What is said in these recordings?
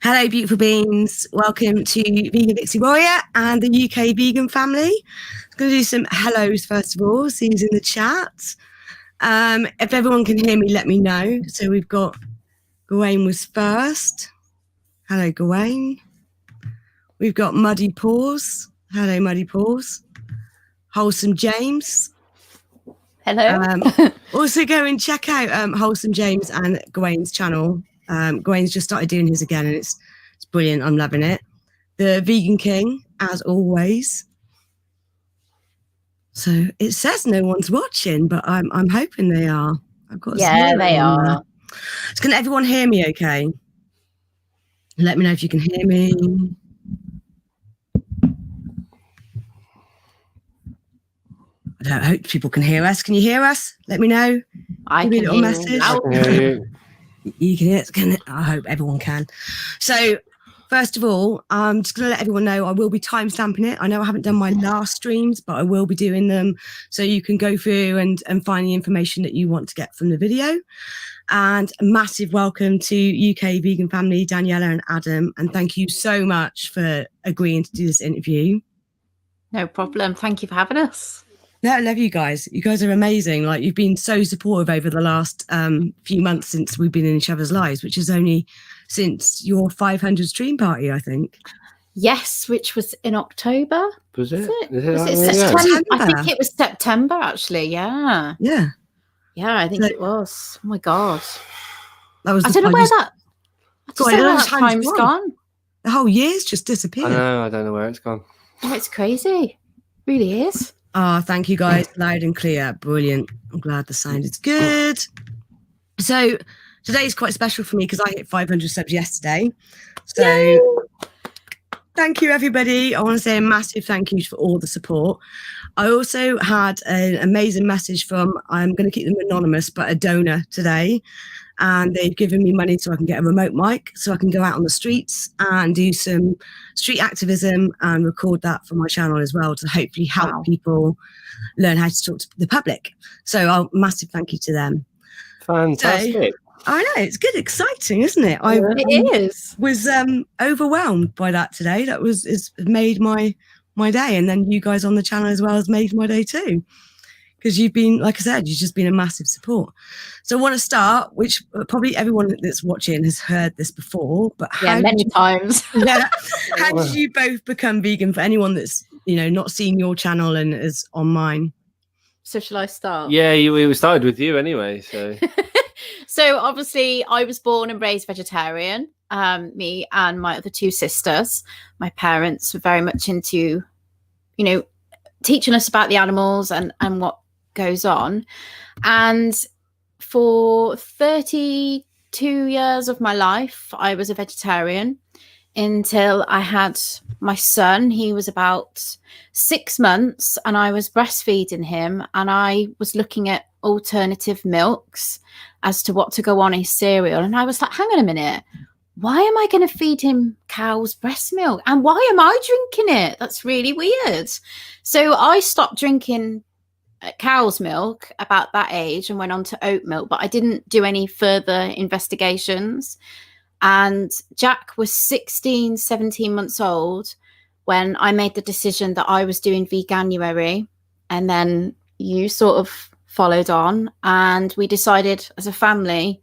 Hello, beautiful beings. Welcome to Vegan Pixie Warrior and the UK vegan family. I'm going to do some hellos first of all, see who's in the chat. If everyone can hear me, let me know. So we've got Gawain was first. Hello, Gawain. We've got Muddy Paws. Hello, Muddy Paws. Wholesome James. Hello. Also go and check out Wholesome James and Gawain's channel. Gawain's just started doing his again and it's brilliant. I'm loving it. The Vegan King, as always. So it says no one's watching, but I'm hoping they are. I've got they are. So can everyone hear me okay? Let me know if you can hear me. I hope people can hear us. Can you hear us? Let me know. Give me a little message. You can hear. I hope everyone can. So first of all, I'm just going to let everyone know I will be time stamping it. I know I haven't done my last streams, but I will be doing them so you can go through and find the information that you want to get from the video. And a massive welcome to UK vegan family, Daniella and Adam. And thank you so much for agreeing to do this interview. No problem. Thank you for having us. No, I love you guys. You guys are amazing. Like, you've been so supportive over the last few months since we've been in each other's lives, which is only since your 500 stream party, I think. Yes, which was in October. Was it? Was it September? I think it was September, actually. Yeah. Yeah. Yeah, I think it was. Oh my God. That was. I don't know where that. I don't know where that time's gone. The whole year's just disappeared. I don't know where it's gone. Oh, it's crazy. It really is. Oh, thank you guys. Loud and clear. Brilliant. I'm glad the sound is good. So today is quite special for me because I hit 500 subs yesterday. So yay! Thank you, everybody. I want to say a massive thank you for all the support. I also had an amazing message from, I'm going to keep them anonymous, but a donor today. And they've given me money so I can get a remote mic so I can go out on the streets and do some street activism and record that for my channel as well to hopefully help people learn how to talk to the public. So massive thank you to them. Fantastic. So, I know, it's good, exciting, isn't it? It was overwhelmed by that today. That it's made my day. And then you guys on the channel as well has made my day too. Because you've been, like I said, you've just been a massive support. So I want to start, which probably everyone that's watching has heard this before, but many times. How did you both become vegan? For anyone that's not seen your channel and is on mine. So shall I start? Yeah, we started with you anyway. So, so obviously I was born and raised vegetarian. Me and my other two sisters. My parents were very much into, teaching us about the animals and what goes on. And for 32 years of my life, I was a vegetarian until I had my son. He was about 6 months and I was breastfeeding him and I was looking at alternative milks as to what to go on his cereal. And I was like, hang on a minute. Why am I going to feed him cow's breast milk? And why am I drinking it? That's really weird. So I stopped drinking cow's milk about that age and went on to oat milk, but I didn't do any further investigations. And Jack was 16, 17 months old when I made the decision that I was doing veganuary. And then you sort of followed on and we decided as a family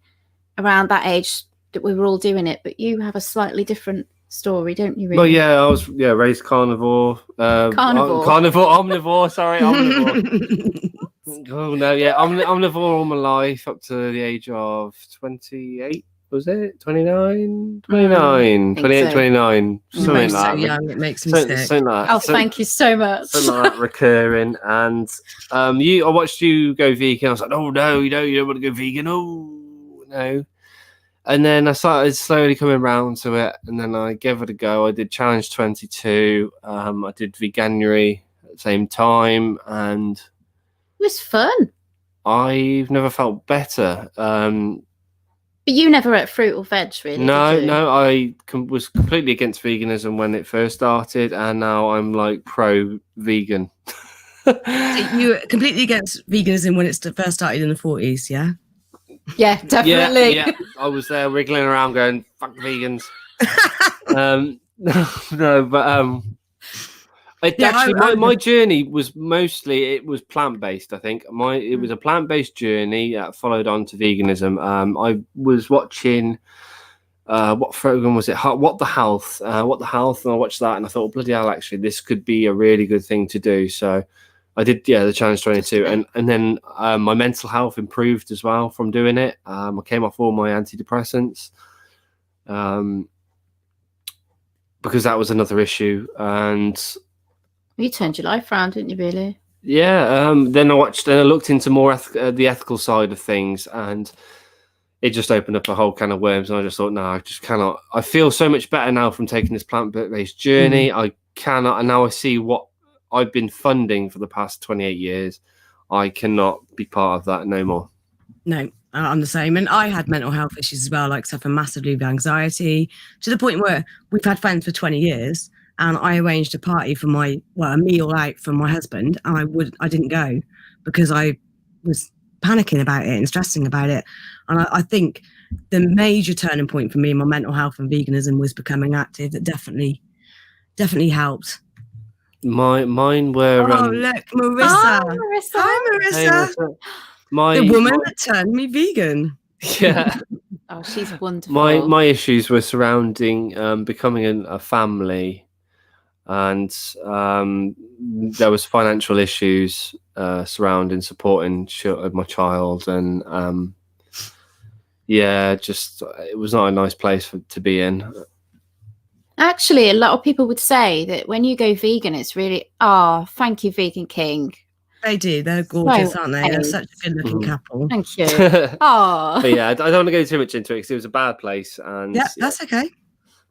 around that age that we were all doing it, but you have a slightly different story, don't you? Really? Well, yeah, I was raised carnivore. Omnivore. Sorry, omnivore. Oh no, yeah, omnivore all my life up to the age of 28. Was it 29? 29, 28, so. 29, something like that. So young, it makes me sick. Something like that. Thank you so much. Something like that recurring, and I watched you go vegan. I was like, oh no, you don't want to go vegan. Oh no. And then I started slowly coming around to it, and then I gave it a go. I did Challenge 22. I did Veganuary at the same time, and it was fun. I've never felt better. But you never ate fruit or veg, really? No. I was completely against veganism when it first started, and now I'm like pro-vegan. So you were completely against veganism when it first started in the 40s, yeah? Yeah, definitely. Yeah. I was there wriggling around going, fuck vegans. No, but my journey was mostly plant-based. I think it was a plant-based journey that followed on to veganism. I was watching what program was it? What the Health, and I watched that and I thought, bloody hell, actually this could be a really good thing to do. So I did, the Challenge 22, and then my mental health improved as well from doing it. I came off all my antidepressants. Because that was another issue, and you turned your life around, didn't you? Really? Yeah. Then I looked into more the ethical side of things, and it just opened up a whole can of worms. And I just thought, no, I just cannot. I feel so much better now from taking this plant-based journey. I cannot, and now I see what I've been funding for the past 28 years. I cannot be part of that no more. No. I'm the same, and I had mental health issues as well, like suffer massively with anxiety, to the point where we've had friends for 20 years, and I arranged a party for a meal out for my husband, and I didn't go because I was panicking about it and stressing about it. And I think the major turning point for me in my mental health and veganism was becoming active. That definitely helped. Mine were. Oh, look, Marissa. Oh, Marissa. Hi, Marissa. Hey, the woman that turned me vegan. Yeah. Oh, she's wonderful. My issues were surrounding becoming a family, and there was financial issues surrounding supporting my child, and just it was not a nice place to be in. Actually, a lot of people would say that when you go vegan, it's really, thank you, Vegan King. They do. They're gorgeous, aren't they? They're such a good-looking couple. Thank you. Oh, but yeah, I don't want to go too much into it because it was a bad place. And yeah, that's okay.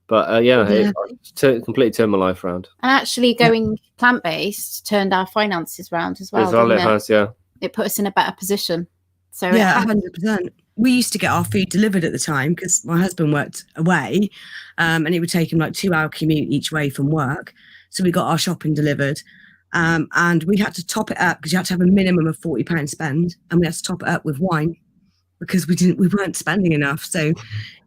But it completely turned my life around. And actually, going plant-based turned our finances around as well. It has, yeah. It put us in a better position. So 100%. We used to get our food delivered at the time because my husband worked away, and it would take him like 2-hour commute each way from work. So we got our shopping delivered. And we had to top it up because you had to have a minimum of £40 spend, and we had to top it up with wine because we weren't spending enough. So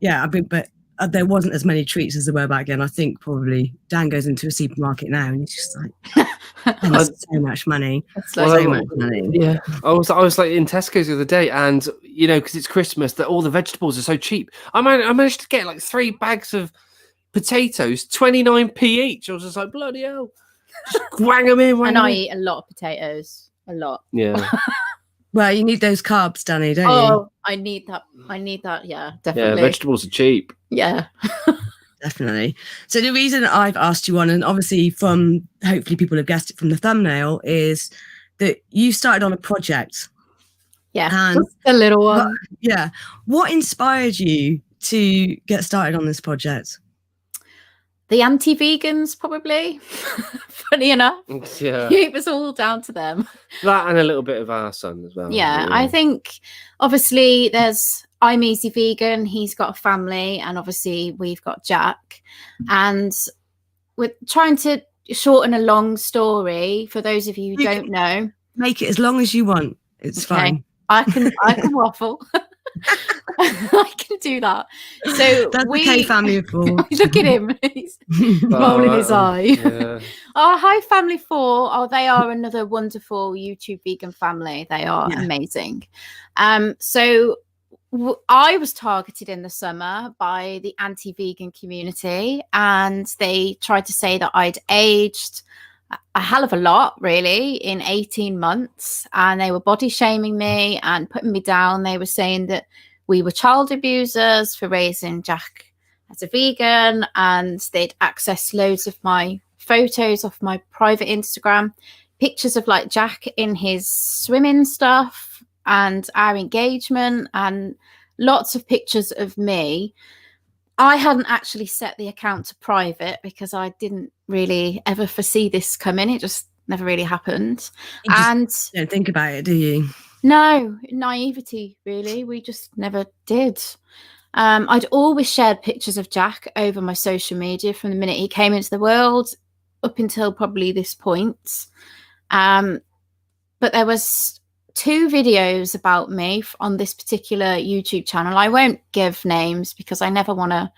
but there wasn't as many treats as there were back then. I think probably Dan goes into a supermarket now and he's just like, that's so much money. So much money. Yeah, I was like in Tesco's the other day, and because it's Christmas, that all the vegetables are so cheap. I managed to get like 3 bags of potatoes, 29p each. I was just like, bloody hell. Just wang them in. And I eat a lot of potatoes. A lot. Yeah. Well, you need those carbs, Danny, don't you? Oh, I need that. Yeah, definitely. Yeah, vegetables are cheap. Yeah. Definitely. So the reason I've asked you on, and obviously hopefully people have guessed it from the thumbnail, is that you started on a project. Yeah. And just a little one. What inspired you to get started on this project? The anti-vegans, probably. Funny enough. Yeah. It was all down to them. That and a little bit of our son as well. Yeah, I think obviously I'm easy vegan, he's got a family, and obviously we've got Jack. And we're trying to shorten a long story for those of you who don't know. Make it as long as you want. It's fine. I can waffle. I can do that. So that's okay, family of 4. Look at him. He's rolling his eye. Yeah. Hi, family 4. Oh, they are another wonderful YouTube vegan family. They are amazing. So I was targeted in the summer by the anti-vegan community, and they tried to say that I'd aged a hell of a lot, really, in 18 months. And they were body shaming me and putting me down. They were saying that we were child abusers for raising Jack as a vegan, and they'd accessed loads of my photos off my private Instagram, pictures of like Jack in his swimming stuff and our engagement, and lots of pictures of me. I hadn't actually set the account to private because I didn't really ever foresee this coming. It just never really happened. And don't think about it, do you? No, naivety, really. We just never did. I'd always shared pictures of Jack over my social media from the minute he came into the world up until probably this point. But there was 2 videos about me on this particular YouTube channel. I won't give names because I never want to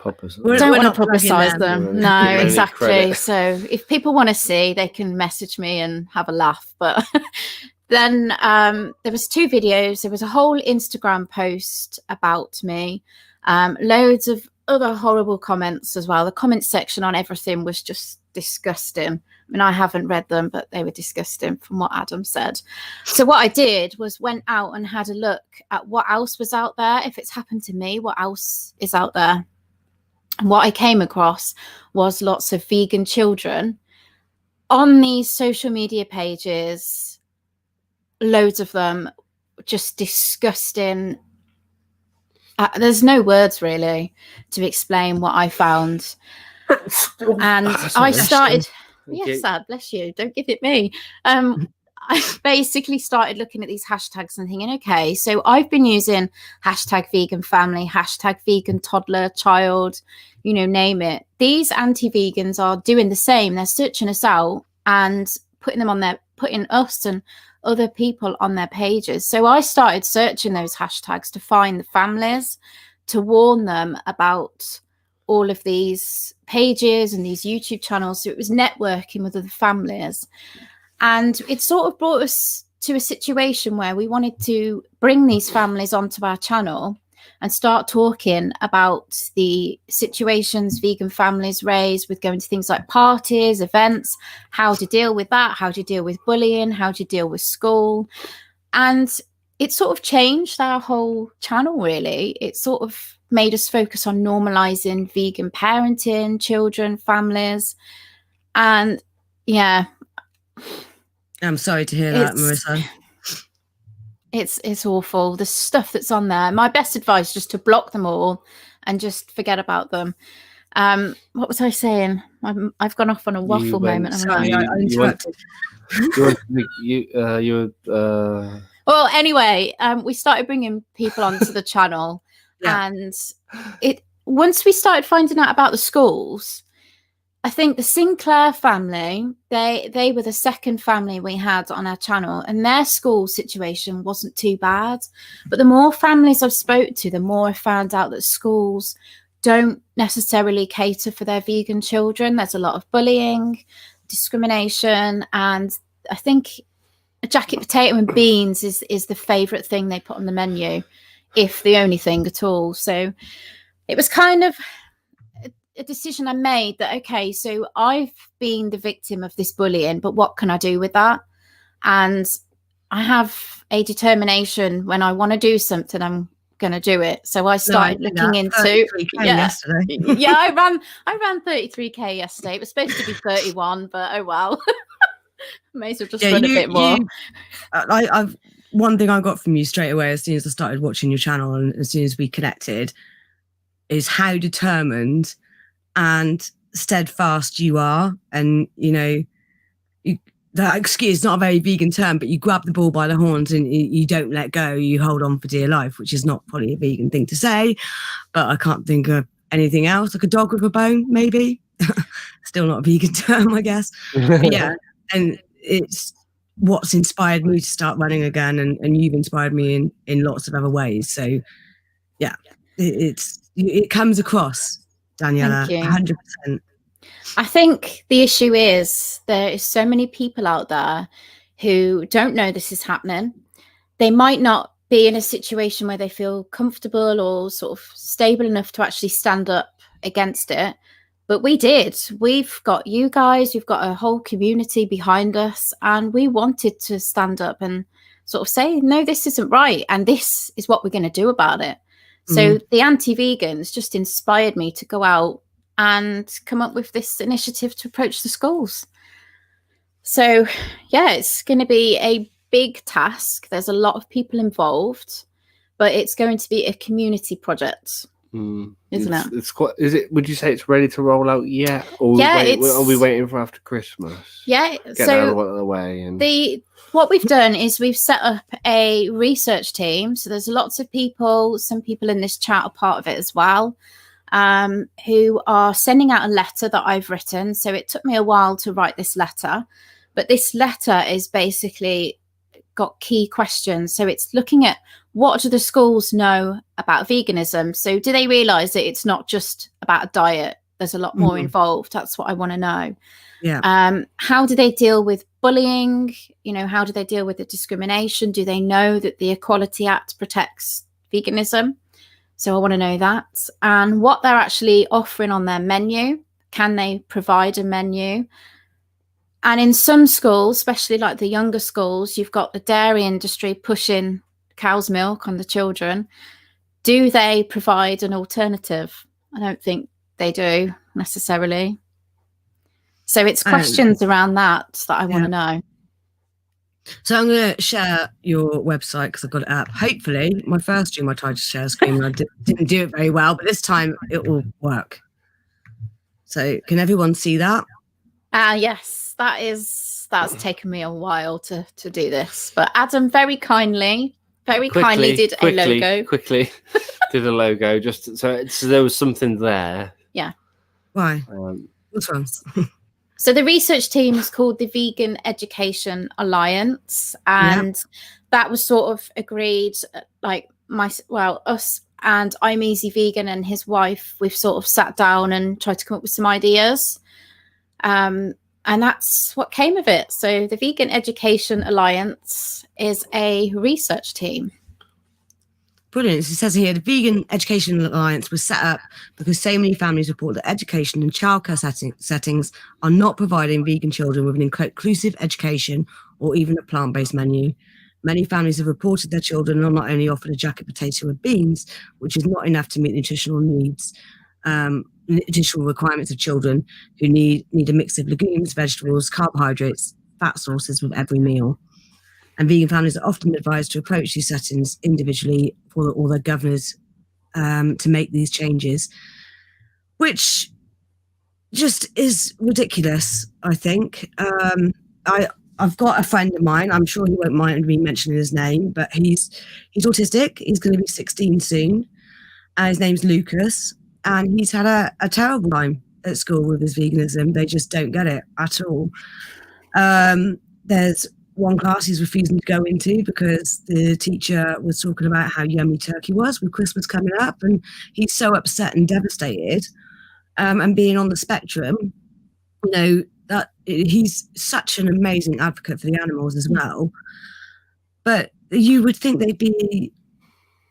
We're don't want not to plugging publicize them. them. Yeah, No, any exactly. credit. So if people want to see, they can message me and have a laugh. But then there was 2 videos. There was a whole Instagram post about me, loads of other horrible comments as well. The comment section on everything was just disgusting. I mean, I haven't read them, but they were disgusting from what Adam said. So what I did was went out and had a look at what else was out there. If it's happened to me, what else is out there? And what I came across was lots of vegan children on these social media pages, loads of them, just disgusting. There's no words really to explain what I found. And I started, yes, Sad, bless you, don't give it me. I basically started looking at these hashtags and thinking, okay, so I've been using hashtag vegan family, hashtag vegan toddler, child, you know, name it. These anti-vegans are doing the same. They're searching us out and putting us and other people on their pages. So I started searching those hashtags to find the families, to warn them about all of these pages and these YouTube channels. So it was networking with other families. And it sort of brought us to a situation where we wanted to bring these families onto our channel and start talking about the situations vegan families raise with going to things like parties, events, how to deal with that, how to deal with bullying, how to deal with school. And it sort of changed our whole channel, really. It sort of made us focus on normalizing vegan parenting, children, families. And yeah. I'm sorry to hear that, Marissa. It's awful. The stuff that's on there. My best advice, just to block them all and just forget about them. What was I saying? I've gone off on a waffle moment. Sorry, I interrupted. Well, anyway, we started bringing people onto the channel, and once we started finding out about the schools, I think the Sinclair family, they were the second family we had on our channel, and their school situation wasn't too bad. But the more families I've spoke to, the more I found out that schools don't necessarily cater for their vegan children. There's a lot of bullying, discrimination, and I think a jacket potato and beans is the favourite thing they put on the menu, if the only thing at all. So it was kind of a decision I made that, okay, so I've been the victim of this bullying, but what can I do with that? And I have a determination. When I want to do something, I'm going to do it. So I started looking into yesterday. Yeah, I ran 33k yesterday. It was supposed to be 31, but oh well. May as well just run a bit more. I've one thing I got from you straight away as soon as I started watching your channel and as soon as we connected is how determined and steadfast you are. And you know, that excuse is not a very vegan term, but you grab the bull by the horns and you don't let go. You hold on for dear life, which is not probably a vegan thing to say, but I can't think of anything else. Like a dog with a bone, maybe. Still not a vegan term, I guess. But yeah, and it's what's inspired me to start running again, and you've inspired me in lots of other ways. So yeah, it comes across, Daniella, 100%. I think the issue is there is so many people out there who don't know this is happening. They might not be in a situation where they feel comfortable or sort of stable enough to actually stand up against it. But we did. We've got you guys, we've got a whole community behind us, and we wanted to stand up and sort of say, no, this isn't right, and this is what we're going to do about it. So the anti-vegans just inspired me to go out and come up with this initiative to approach the schools. So yeah, it's going to be a big task. There's a lot of people involved, but it's going to be a community project. Isn't it? It's quite. Is it? Would you say it's ready to roll out yet? Or are we waiting for after Christmas? Yeah. Get out of the way. And what we've done is we've set up a research team. So there's lots of people. Some people in this chat are part of it as well, who are sending out a letter that I've written. So it took me a while to write this letter, but this letter is basically got key questions. So it's looking at what do the schools know about veganism? So do they realise that it's not just about a diet? There's a lot more involved. That's what I want to know. Yeah. How do they deal with bullying? You know, how do they deal with the discrimination? Do they know that the Equality Act protects veganism? So I want to know that. And what they're actually offering on their menu. Can they provide a menu? And in some schools, especially like the younger schools, you've got the dairy industry pushing cow's milk on the children. Do they provide an alternative? I don't think they do necessarily. So it's questions around that I want to know. So I'm going to share your website because I've got it up. Hopefully, my first stream I tried to share a screen and I didn't do it very well, but this time it will work. So can everyone see that? Yes, that's taken me a while to do this. But Adam very kindly did a logo. Quickly did a logo just so there was something there. Yeah. Why? What's wrong? So the research team is called the Vegan Education Alliance, and that was sort of agreed. Like us and I'm Easy Vegan and his wife, we've sort of sat down and tried to come up with some ideas, and that's what came of it. So the Vegan Education Alliance is a research team. Brilliant. It says here, the Vegan Education Alliance was set up because so many families report that education and childcare settings are not providing vegan children with an inclusive education or even a plant-based menu. Many families have reported their children are not only offered a jacket potato and beans, which is not enough to meet nutritional needs, nutritional requirements of children who need a mix of legumes, vegetables, carbohydrates, fat sources with every meal. And vegan families are often advised to approach these settings individually for all their governors to make these changes, which just is ridiculous, I think. I've got a friend of mine, I'm sure he won't mind me mentioning his name, but he's autistic. He's going to be 16 soon. And his name's Lucas. And he's had a terrible time at school with his veganism. They just don't get it at all. There's one class he's refusing to go into because the teacher was talking about how yummy turkey was with Christmas coming up, and he's so upset and devastated. And being on the spectrum, you know, that he's such an amazing advocate for the animals as well. But you would think they'd be,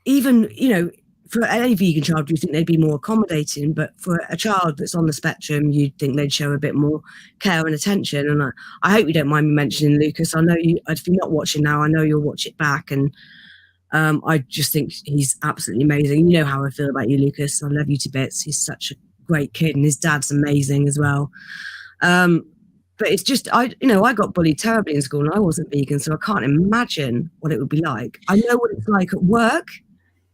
even, you know, for any vegan child, you think they'd be more accommodating, but for a child that's on the spectrum, you'd think they'd show a bit more care and attention. And I hope you don't mind me mentioning Lucas. I know you, if you're not watching now, I know you'll watch it back. And I just think he's absolutely amazing. You know how I feel about you, Lucas. I love you to bits. He's such a great kid, and his dad's amazing as well. But it's just, I got bullied terribly in school and I wasn't vegan, so I can't imagine what it would be like. I know what it's like at work,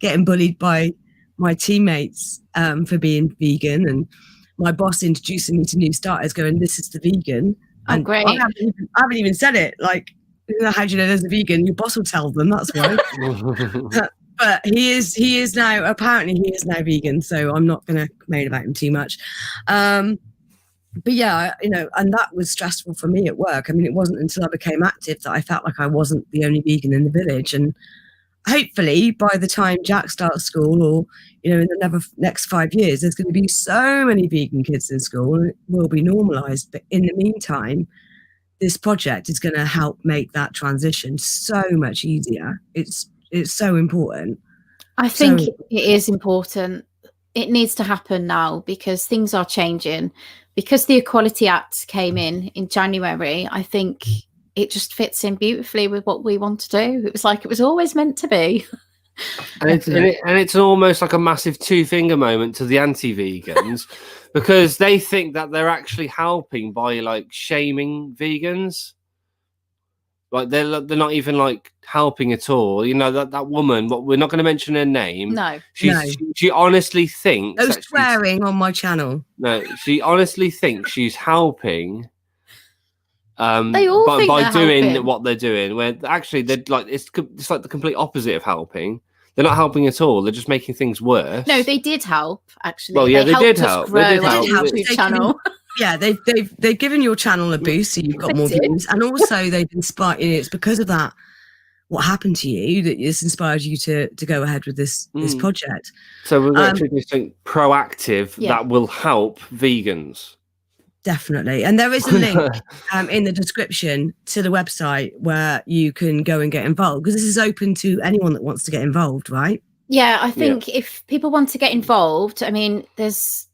getting bullied by my teammates for being vegan, and my boss introducing me to new starters going, this is the vegan. And great. I haven't even said it. Like, how do you know there's a vegan? Your boss will tell them, that's why. But he is now, apparently he is now vegan, so I'm not going to moan about him too much. But yeah, you know, and that was stressful for me at work. I mean, it wasn't until I became active that I felt like I wasn't the only vegan in the village. And hopefully by the time Jack starts school, or, you know, in the next 5 years, there's going to be so many vegan kids in school and it will be normalized. But in the meantime, this project is going to help make that transition so much easier. It's so important. I think it is important. It needs to happen now because things are changing. Because the Equality Act came in January, I think it just fits in beautifully with what we want to do. It was like it was always meant to be. And it's almost like a massive two-finger moment to the anti-vegans because they think that they're actually helping by like shaming vegans. Like they're not even like helping at all. You know, that woman, but we're not going to mention her name. No. She honestly thinks. No swearing on my channel. No, she honestly thinks she's helping. They all think by they're doing helping. what they're doing, where actually they're like it's like the complete opposite of helping. They're not helping at all. They're just making things worse. No, they did help actually. Well, yeah, they did helped us help. grow They did our help. YouTube channel. Yeah, they've given your channel a boost, so you've got more views, and also they've inspired. It's because of that what happened to you that has inspired you to go ahead with this project. So we're going to do something proactive Yeah. that will help vegans. Definitely. And there is a link in the description to the website where you can go and get involved, because this is open to anyone that wants to get involved, right? Yeah, I think if people want to get involved, I mean, there's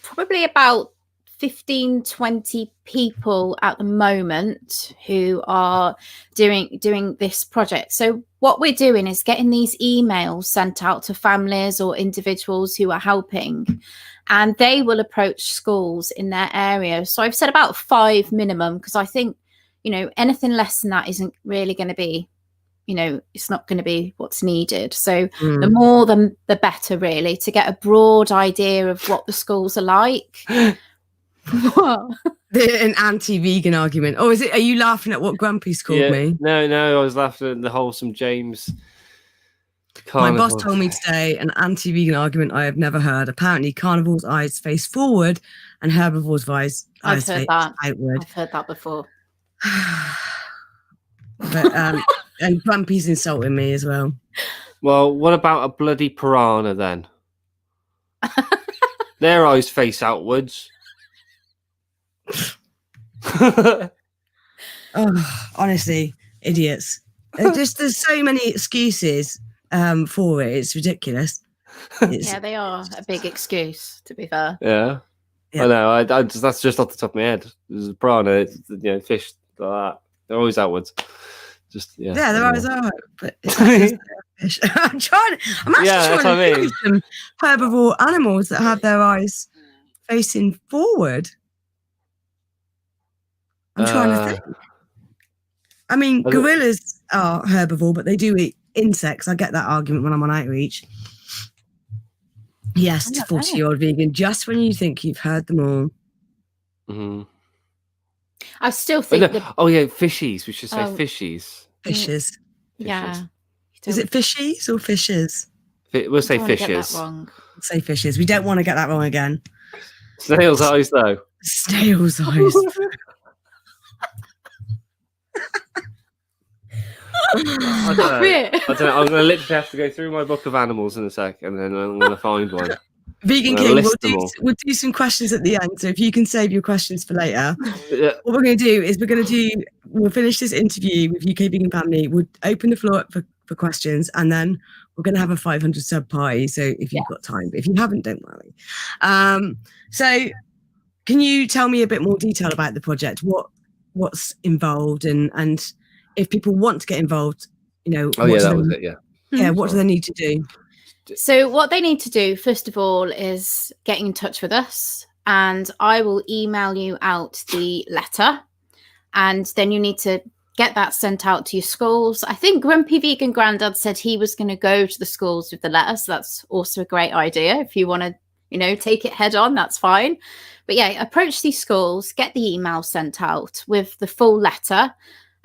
probably about 15, 20 people at the moment who are doing this project. So what we're doing is getting these emails sent out to families or individuals who are helping, and they will approach schools in their area. So I've said about 5 minimum, because I think, you know, anything less than that isn't really going to be, you know, it's not going to be what's needed. So the more the better, really, to get a broad idea of what the schools are like. What? An anti-vegan argument. Or are you laughing at what Grumpy's called me? No, I was laughing at the wholesome James carnival. My boss told me today an anti-vegan argument I have never heard. Apparently carnival's eyes face forward and herbivore's eyes face outward. I've heard that before. But and Grumpy's insulting me as well. Well, what about a bloody piranha then? Their eyes face outwards. Oh, honestly, idiots. There's so many excuses for it. It's ridiculous. Yeah, they are a big excuse, to be fair. Yeah. I know. I just, that's just off the top of my head. There's a piranha, you know, fish like that. They're always outwards. Just their eyes are. But fish. I'm actually trying to think of some herbivore animals that have their eyes facing forward. I'm trying to think. I mean, gorillas are herbivore, but they do eat insects. I get that argument when I'm on outreach. Yes, to 40-year-old vegan, just when you think you've heard them all. Mm-hmm. I still think fishies. We should say fishies. Fishes. Yeah. Is it fishies or fishes? We'll say fishes. Say fishes. We don't want to get that wrong again. Snail's eyes, though. Snail's eyes. I don't know. I'm going to literally have to go through my book of animals in a sec, and then I'm going to find one. Vegan King, we'll do some questions at the end. So if you can save your questions for later, what we're going to do is we'll finish this interview with UK Vegan Family. We'll open the floor up for questions, and then we're going to have a 500 sub party. So if you've got time, but if you haven't, don't worry. So can you tell me a bit more detail about the project? What's involved, and if people want to get involved, you know, what do they need to do? So what they need to do, first of all, is get in touch with us, and I will email you out the letter, and then you need to get that sent out to your schools. I think Grumpy Vegan Grandad said he was going to go to the schools with the letter, so that's also a great idea. If you want to, you know, take it head on, that's fine. But yeah, approach these schools, get the email sent out with the full letter.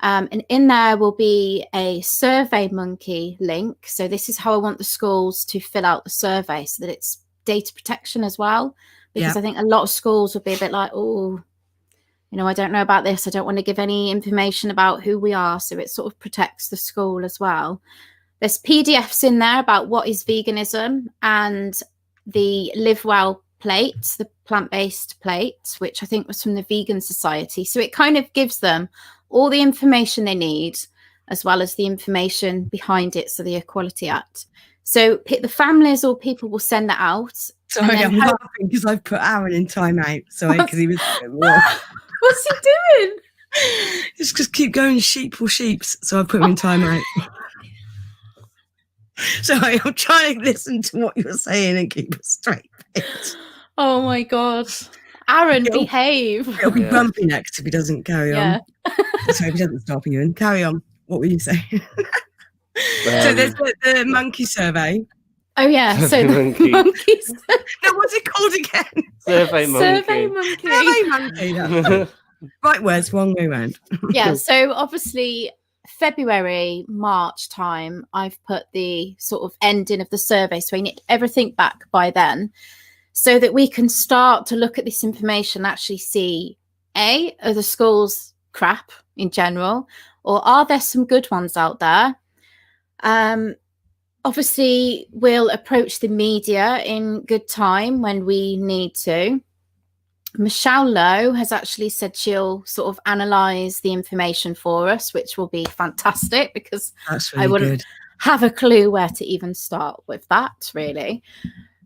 And in there will be a Survey Monkey link. So this is how I want the schools to fill out the survey, so that it's data protection as well. Because I think a lot of schools will be a bit like, oh, you know, I don't know about this. I don't want to give any information about who we are. So it sort of protects the school as well. There's PDFs in there about what is veganism, and the Live Well plate, the plant-based plate, which I think was from the Vegan Society. So it kind of gives them all the information they need, as well as the information behind it, so the Equality Act. So the families or people will send that out. Sorry, I'm laughing because I've put Aaron in timeout. Sorry, because he was... What's he doing? Just keep going sheep or sheeps. So I put him in timeout. Sorry, I'm trying to listen to what you're saying and keep a straight face. Oh my God. Aaron, behave. It'll be grumpy next if he doesn't carry on. Sorry, if he doesn't stop you. Carry on. What were you saying? So there's the monkey survey. Oh yeah, so the monkeys. No, what's it called again? Survey monkey. Survey monkey. Survey monkey. Right words, wrong way round. Yeah, so obviously February, March time, I've put the sort of ending of the survey, so we need everything back by then, so that we can start to look at this information and actually see, are the schools crap in general, or are there some good ones out there? Obviously, we'll approach the media in good time when we need to. Michelle Lowe has actually said she'll sort of analyse the information for us, which will be fantastic, because That's really I wouldn't good. have a clue where to even start with that, really.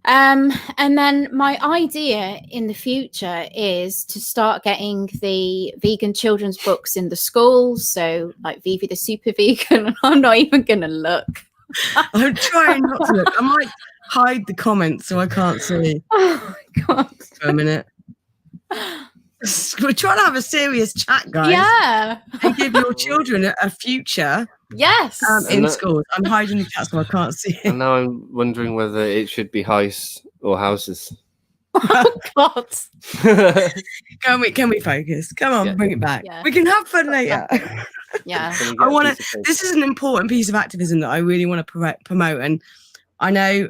And then my idea in the future is to start getting the vegan children's books in the schools. So like Vivi the Super Vegan. I'm not even going to look. I'm trying not to look. I might hide the comments so I can't see. Oh my God. For a minute. We're trying to have a serious chat, guys. Yeah. And give your children a future Yes. in schools. I'm hiding the chat so I can't see it. And now I'm wondering whether it should be house or houses. Oh God. Can we focus? Come on, Yeah. bring it back. Yeah. We can have fun later. Yeah. Can we get I a want piece to. of This is an important piece of activism that I really want to promote, and I know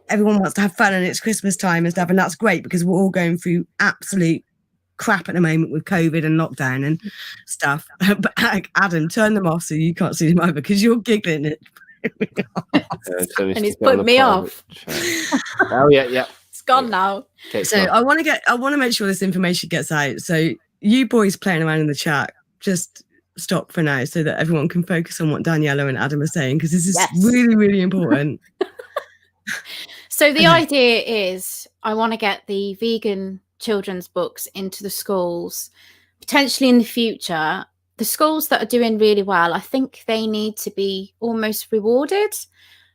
everyone wants to have fun, and it's Christmas time and stuff, and that's great because we're all going through absolute crap at the moment with COVID and lockdown and stuff. But Adam, turn them off so you can't see them either because you're giggling it. And he's put me off. Oh yeah. It's gone now. Okay, So I want to make sure this information gets out. So you boys playing around in the chat, just stop for now so that everyone can focus on what Daniella and Adam are saying, because this is really, really important. So the idea is I want to get the vegan children's books into the schools, potentially in the future. The schools that are doing really well, I think they need to be almost rewarded.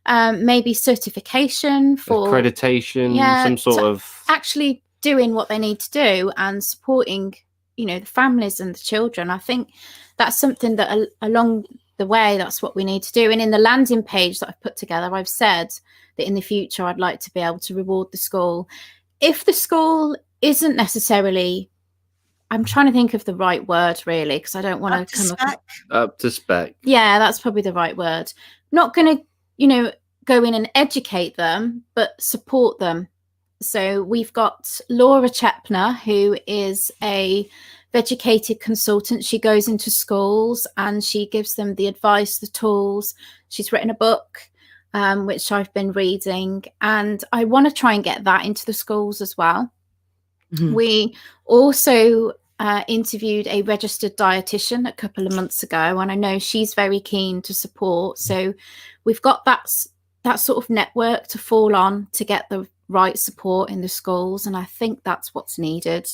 Maybe certification for accreditation, some sort of actually doing what they need to do and supporting, the families and the children. I think that's something that along the way, that's what we need to do. And in the landing page that I've put together, I've said that in the future, I'd like to be able to reward the school. If the school isn't necessarily, I'm trying to think of the right word really, because I don't want to come up to spec. Yeah, that's probably the right word. Not going to, go in and educate them, but support them. So we've got Laura Chepner, who is a educated consultant. She goes into schools and she gives them the advice, the tools. She's written a book, which I've been reading, and I want to try and get that into the schools as well. Mm-hmm. We also interviewed a registered dietitian a couple of months ago, and I know she's very keen to support. So we've got that sort of network to fall on to get the right support in the schools, and I think that's what's needed.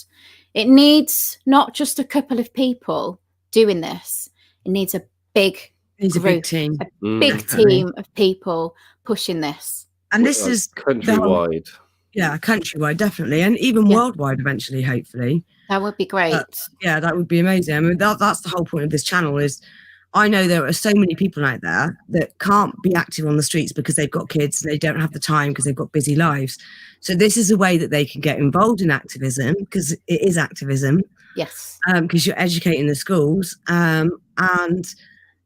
It needs not just a couple of people doing this. It needs a big team, big team of people pushing this. And this is countrywide. Countrywide, definitely, and even worldwide eventually, hopefully. That would be great. That would be amazing. I mean, that's the whole point of this channel. Is I know there are so many people out there that can't be active on the streets because they've got kids, they don't have the time because they've got busy lives. So this is a way that they can get involved in activism, because it is activism. Yes. Because you're educating the schools, and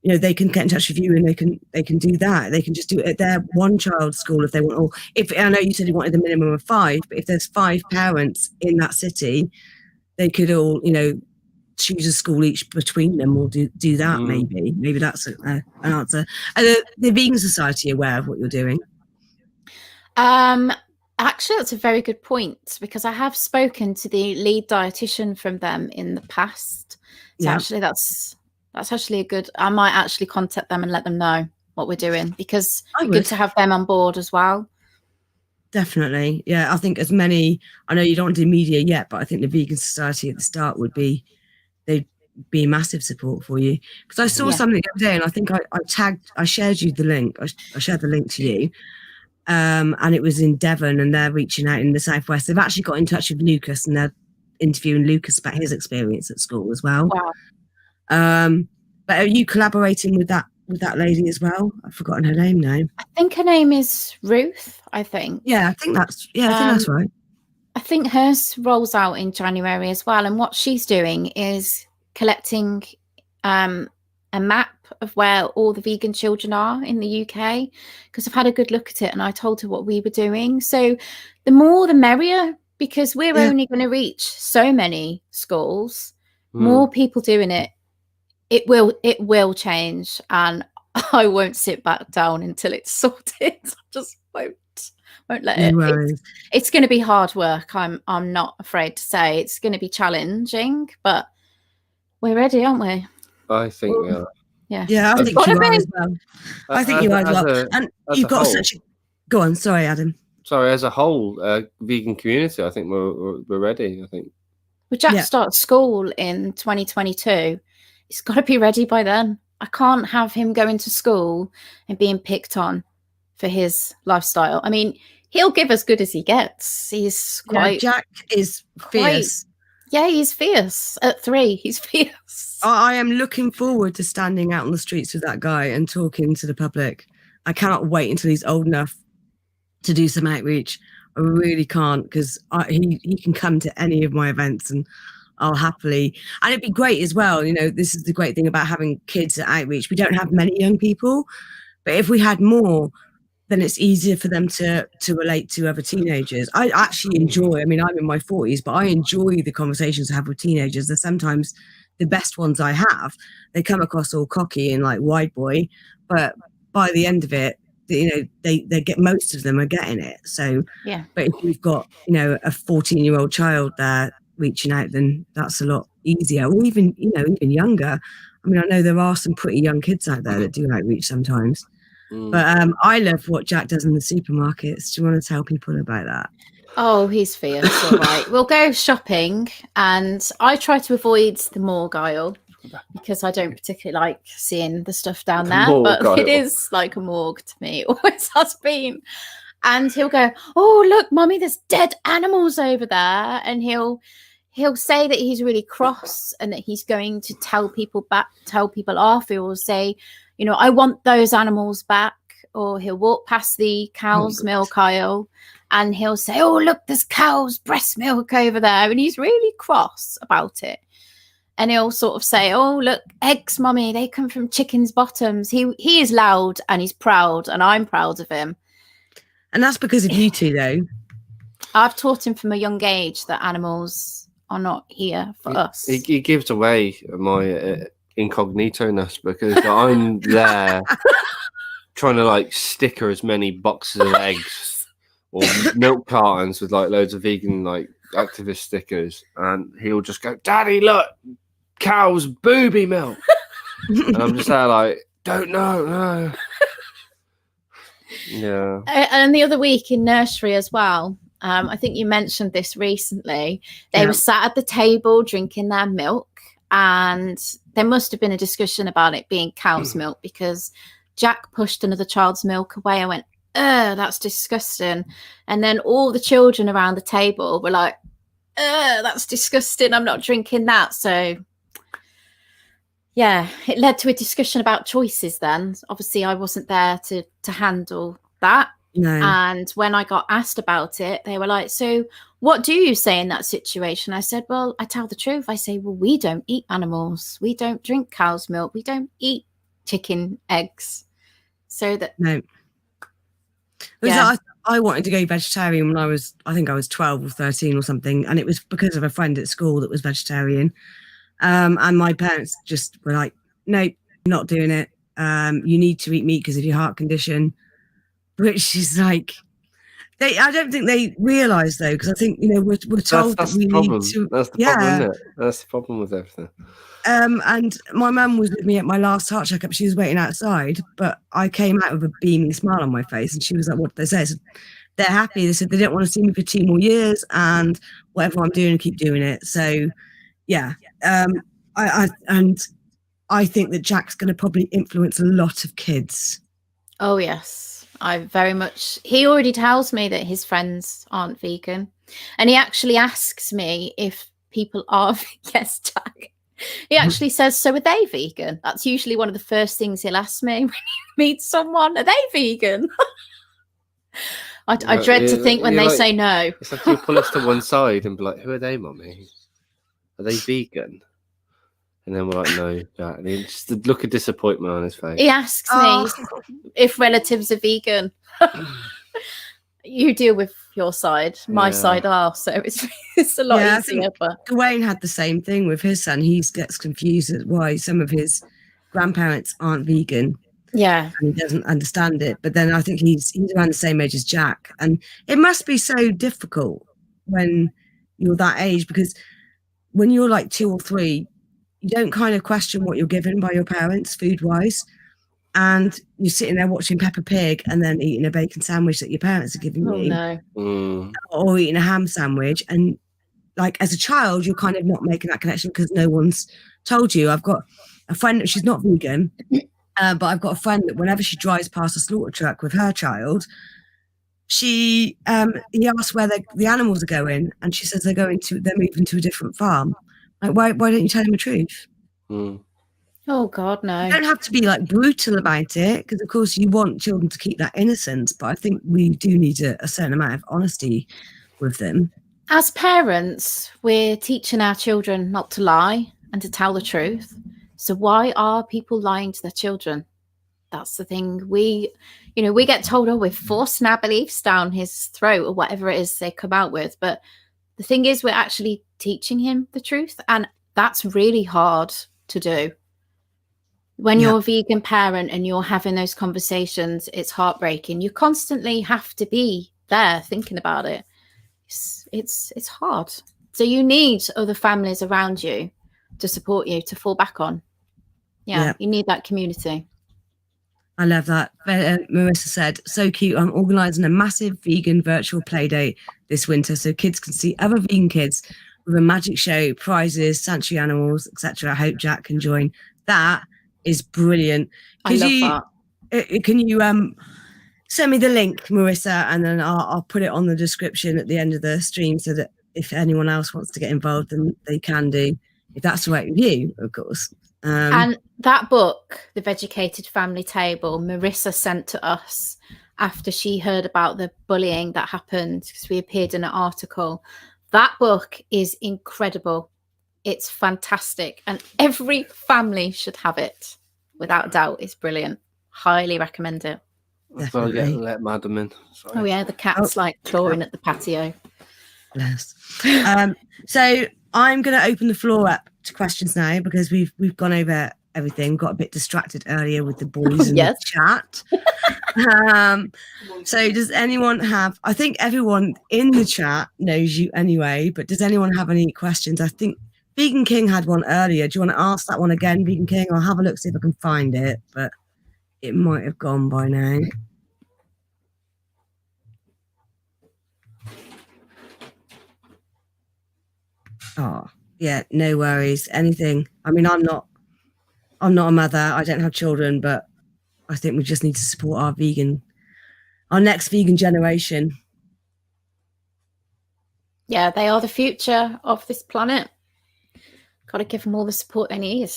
they can get in touch with you, and they can do that. They can just do it at their one child's school if they want. Or if I know you said you wanted a minimum of 5, but if there's 5 parents in that city, they could all choose a school each between them, or do that. Maybe that's an answer. Are the Vegan Society aware of what you're doing? Actually, that's a very good point, because I have spoken to the lead dietitian from them in the past. So actually that's actually a good, I might actually contact them and let them know what we're doing, because it's good to have them on board as well. Definitely. Yeah, I think as many, I know you don't want to do media yet, but I think the Vegan Society at the start they'd be a massive support for you. Because I saw something the other day, and I think I shared you the link. I shared the link to you. And it was in Devon, and they're reaching out in the Southwest. They've actually got in touch with Lucas, and they're interviewing Lucas about his experience at school as well. Wow. But are you collaborating with that lady as well? I've forgotten her name now. I think her name is Ruth, I think. Yeah, I think that's right. I think hers rolls out in January as well. And what she's doing is collecting a map of where all the vegan children are in the UK, because I've had a good look at it, and I told her what we were doing. So the more the merrier, because we're only going to reach so many schools. More people doing it, it will change. And I won't sit back down until it's sorted. I just won't let No it. worries. It's going to be hard work. I'm not afraid to say it's going to be challenging, but we're ready, aren't we? I think we are. Yeah, I It's think gotta you are be. as well. I think you are as well. And you've got such a... Go on, sorry, Adam. Sorry, as a whole, vegan community, I think we're ready. I think. Well, Jack starts school in 2022. He's got to be ready by then. I can't have him going to school and being picked on for his lifestyle. I mean, he'll give as good as he gets. He's quite... Jack is fierce. Yeah, he's fierce. At 3, he's fierce. I am looking forward to standing out on the streets with that guy and talking to the public. I cannot wait until he's old enough to do some outreach. I really can't, because he can come to any of my events and I'll happily. And it'd be great as well. You know, this is the great thing about having kids at outreach. We don't have many young people, but if we had more, then it's easier for them to relate to other teenagers. I actually enjoy, I mean, I'm in my 40s, but I enjoy the conversations I have with teenagers. They're sometimes the best ones I have. They come across all cocky and like wide boy, but by the end of it, you know, they get, most of them are getting it. So yeah, but if we've got, you know, a 14-year-old child there reaching out, then that's a lot easier. Or even, you know, even younger. I mean, I know there are some pretty young kids out there that do outreach sometimes. But I love what Jack does in the supermarkets. Do you want to tell people about that? Oh, he's fierce. All right. We'll go shopping, and I try to avoid the morgue aisle because I don't particularly like seeing the stuff down there. But it is like a morgue to me. It always has been. And he'll go, "Oh, look, Mummy, there's dead animals over there." And he'll say that he's really cross and that he's going to tell people off. He will say, you know, "I want those animals back." Or he'll walk past the cow's milk aisle and he'll say, "Oh, look, there's cow's breast milk over there." And he's really cross about it. And he'll sort of say, "Oh, look, eggs, Mummy, they come from chickens' bottoms." He is loud and he's proud, and I'm proud of him. And that's because of you two, though. I've taught him from a young age that animals are not here for us. He gives away my incognito-ness because I'm there trying to like sticker as many boxes of eggs or milk cartons with like loads of vegan like activist stickers, and he'll just go, "Daddy, look, cow's booby milk." And I'm just there like, "Don't know, no." Yeah. And the other week in nursery as well, I think you mentioned this recently. They were sat at the table drinking their milk, and there must have been a discussion about it being cow's milk because Jack pushed another child's milk away. I went, "Ugh, that's disgusting." And then all the children around the table were like, "Ugh, that's disgusting. I'm not drinking that." So yeah, it led to a discussion about choices then. Obviously, I wasn't there to handle that. No. And when I got asked about it, they were like, "So what do you say in that situation?" I said, "Well, I tell the truth. I say, well, we don't eat animals. We don't drink cow's milk. We don't eat chicken eggs." So that... No. I wanted to go vegetarian when I think I was 12 or 13 or something. And it was because of a friend at school that was vegetarian. And my parents just were like, "No, not doing it. You need to eat meat because of your heart condition." Which is like, I don't think they realise though, because I think, you know, we're told that we need to. That's the problem, isn't it? That's the problem with everything. And my mum was with me at my last heart checkup. She was waiting outside, but I came out with a beaming smile on my face, and she was like, "What did they say?" I said, "They're happy." They said they don't want to see me for 2 more years, and whatever I'm doing, keep doing it. So, yeah. I think that Jack's going to probably influence a lot of kids. Oh yes. He already tells me that his friends aren't vegan, and he actually asks me if people are. Yes, Jack. He actually says, "So are they vegan?" That's usually one of the first things he'll ask me when he meets someone. Are they vegan? I dread to think when they say no. It's like you pull us to one side and be like, "Who are they, Mummy? Are they vegan?" And then we're like, "No, Jack." And just the look of disappointment on his face. He asks me if relatives are vegan. You deal with your side. My side are, so it's a lot easier. But Gawain had the same thing with his son. He gets confused at why some of his grandparents aren't vegan. Yeah. And he doesn't understand it. But then I think he's around the same age as Jack. And it must be so difficult when you're that age, because when you're like 2 or 3, you don't kind of question what you're given by your parents food-wise. And you're sitting there watching Peppa Pig and then eating a bacon sandwich that your parents are giving you. No. Or eating a ham sandwich. And like as a child, you're kind of not making that connection because no one's told you. I've got a friend, she's not vegan, but I've got a friend that whenever she drives past a slaughter truck with her child, he asks where the animals are going, and she says they're moving to a different farm. Like, why don't you tell him the truth? Oh God, no. You don't have to be like brutal about it, because of course you want children to keep that innocence, but I think we do need a certain amount of honesty with them. As parents, we're teaching our children not to lie and to tell the truth. So why are people lying to their children? That's the thing. We get told, oh, we're forcing our beliefs down his throat or whatever it is they come out with. But the thing is, we're actually teaching him the truth. And that's really hard to do. When you're a vegan parent and you're having those conversations, it's heartbreaking. You constantly have to be there thinking about it. It's hard. So you need other families around you to support you, to fall back on. Yeah. You need that community. I love that. Marissa said, so cute. I'm organising a massive vegan virtual play date this winter so kids can see other vegan kids with a magic show, prizes, sanctuary animals, etc. I hope Jack can join. That is brilliant. I love that. Can you send me the link, Marissa, and then I'll put it on the description at the end of the stream so that if anyone else wants to get involved, then they can do, if that's right with you, of course. And that book, The Vegucated Family Table, Marissa sent to us after she heard about the bullying that happened, because we appeared in an article. That book is incredible. It's fantastic. And every family should have it. Without a doubt, it's brilliant. Highly recommend it. I've got to let Madam in. Sorry. Oh, yeah, the cat's like clawing at the patio. Yes. So I'm going to open the floor up to questions now, because we've gone over everything, got a bit distracted earlier with the boys in the chat. So does anyone have, I think everyone in the chat knows you anyway, but does anyone have any questions? I think Vegan King had one earlier. Do you want to ask that one again, Vegan King? I'll have a look, see if I can find it, but it might have gone by now. Oh, yeah, no worries. Anything. I mean, I'm not a mother. I don't have children, but I think we just need to support our next vegan generation. Yeah, they are the future of this planet. Got to give them all the support they need.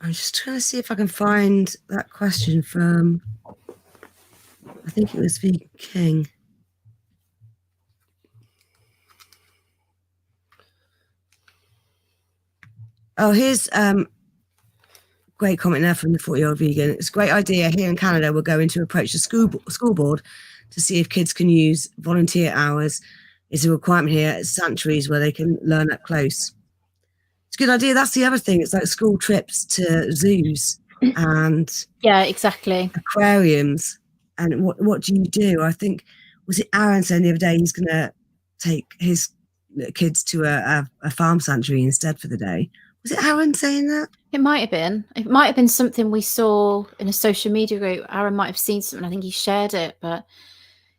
I'm just trying to see if I can find that question from, I think it was Vegan King. Oh, here's great comment there from the 40-year-old vegan. It's a great idea. Here in Canada, we're going to approach the school board to see if kids can use volunteer hours. It's a requirement here at sanctuaries where they can learn up close. It's a good idea. That's the other thing. It's like school trips to zoos and exactly, aquariums. And what do you do? I think, was it Aaron saying the other day he's going to take his kids to a farm sanctuary instead for the day? Was it Aaron saying that? It might have been. It might have been something we saw in a social media group. Aaron might have seen something. I think he shared it. But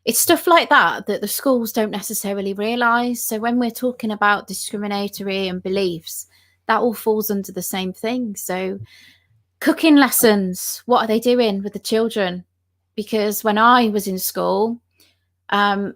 it's stuff like that the schools don't necessarily realise. So when we're talking about discriminatory and beliefs, that all falls under the same thing. So cooking lessons, what are they doing with the children? Because when I was in school, my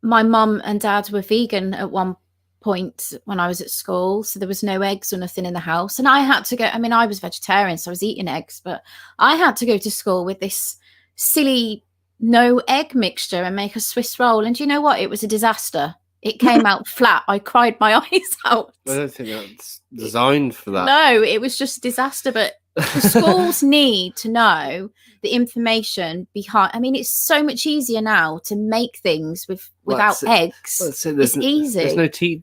mum and dad were vegan at one point when I was at school, so there was no eggs or nothing in the house, and I had to go, I mean, I was vegetarian, so I was eating eggs, but I had to go to school with this silly no egg mixture and make a Swiss roll, and do you know what? It was a disaster. It came out flat. I cried my eyes out. I don't think that's designed for that. No, it was just a disaster. But the schools need to know the information behind. I mean, it's so much easier now to make things without eggs. It's easy.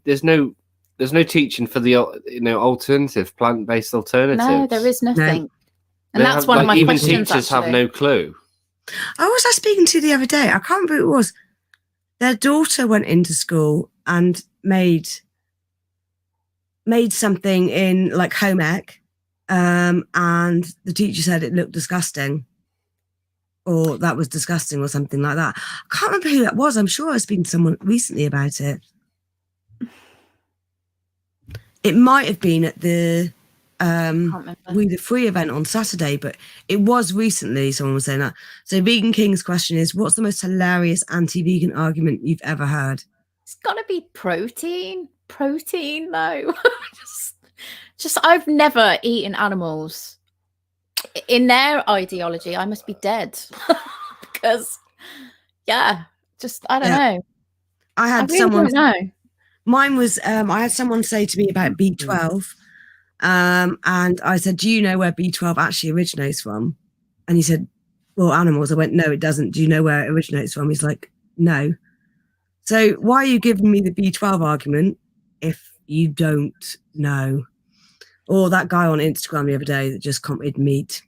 There's no teaching for the alternative plant-based alternative. No, there is nothing. And that's one of my even questions. Teachers have no clue. I was speaking to the other day. I can't remember who it was. Their daughter went into school and made something in like home ec, and the teacher said it looked disgusting, or that was disgusting, or something like that. I can't remember who that was. I'm sure I was speaking to someone recently about it. It might have been at the We the Free event on Saturday, but it was recently. Someone was saying that. So Vegan King's question is, what's the most hilarious anti-vegan argument you've ever heard? It's got to be protein. Protein, though. just I've never eaten animals. In their ideology, I must be dead. Because, yeah, just, I don't know. I had really someone... don't know. Mine was, I had someone say to me about B12, and I said, do you know where B12 actually originates from? And he said, well, animals. I went, no, it doesn't. Do you know where it originates from? He's like, no. So why are you giving me the B12 argument if you don't know? Or that guy on Instagram the other day that just commented meat.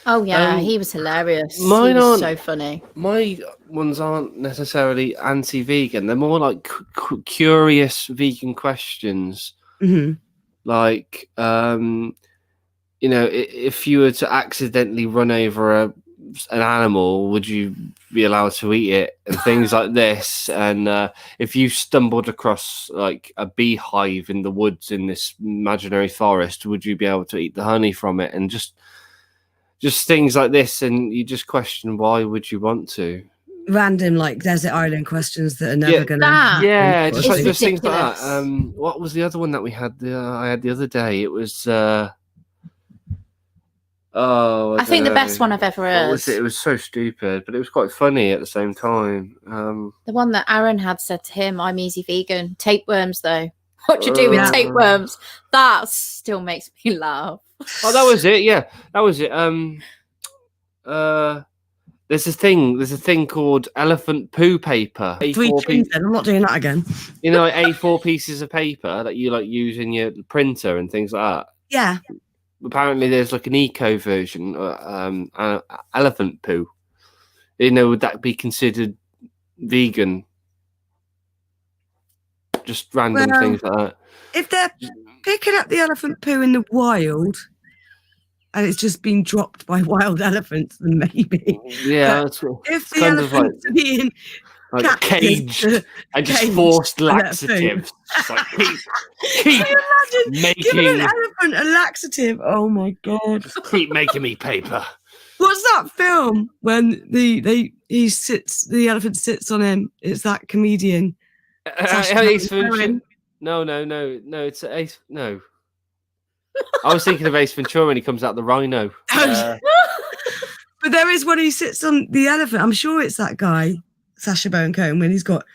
Oh, yeah, he was hilarious. Mine he was aren't so funny. My ones aren't necessarily anti-vegan. They're more like curious vegan questions. Mm-hmm. Like, you know, if you were to accidentally run over an animal, would you be allowed to eat it? And things like this. And if you stumbled across like a beehive in the woods in this imaginary forest, would you be able to eat the honey from it? And just things like this, and you just question, why would you want to? Random like desert island questions that are never gonna just like just things like that. What was the other one that we had? I had the other day. It was I think the best one I've ever heard. What was it? It was so stupid, but it was quite funny at the same time. The one that Aaron had said to him, "I'm easy vegan." Tapeworms, though. What do you do with tapeworms? That still makes me laugh. Oh, that was it. Yeah, that was it. There's a thing called elephant poo paper. I'm not doing that again. You know, like A4 pieces of paper that you like use in your printer and things like that. Yeah. Apparently, there's like an eco version, elephant poo. You know, would that be considered vegan? Just random things like that. If they're picking up the elephant poo in the wild, and it's just been dropped by wild elephants, then maybe. Yeah, that's if the elephants are being like caged and just forced laxatives. Just like, keep making giving an elephant a laxative. Oh my god! Just keep making me paper. What's that film when the elephant sits on him? It's that comedian. No, it's Ace. No. I was thinking of Ace Ventura when he comes out the rhino. But there is when he sits on the elephant. I'm sure it's that guy, Sacha Baron Cohen, when he's got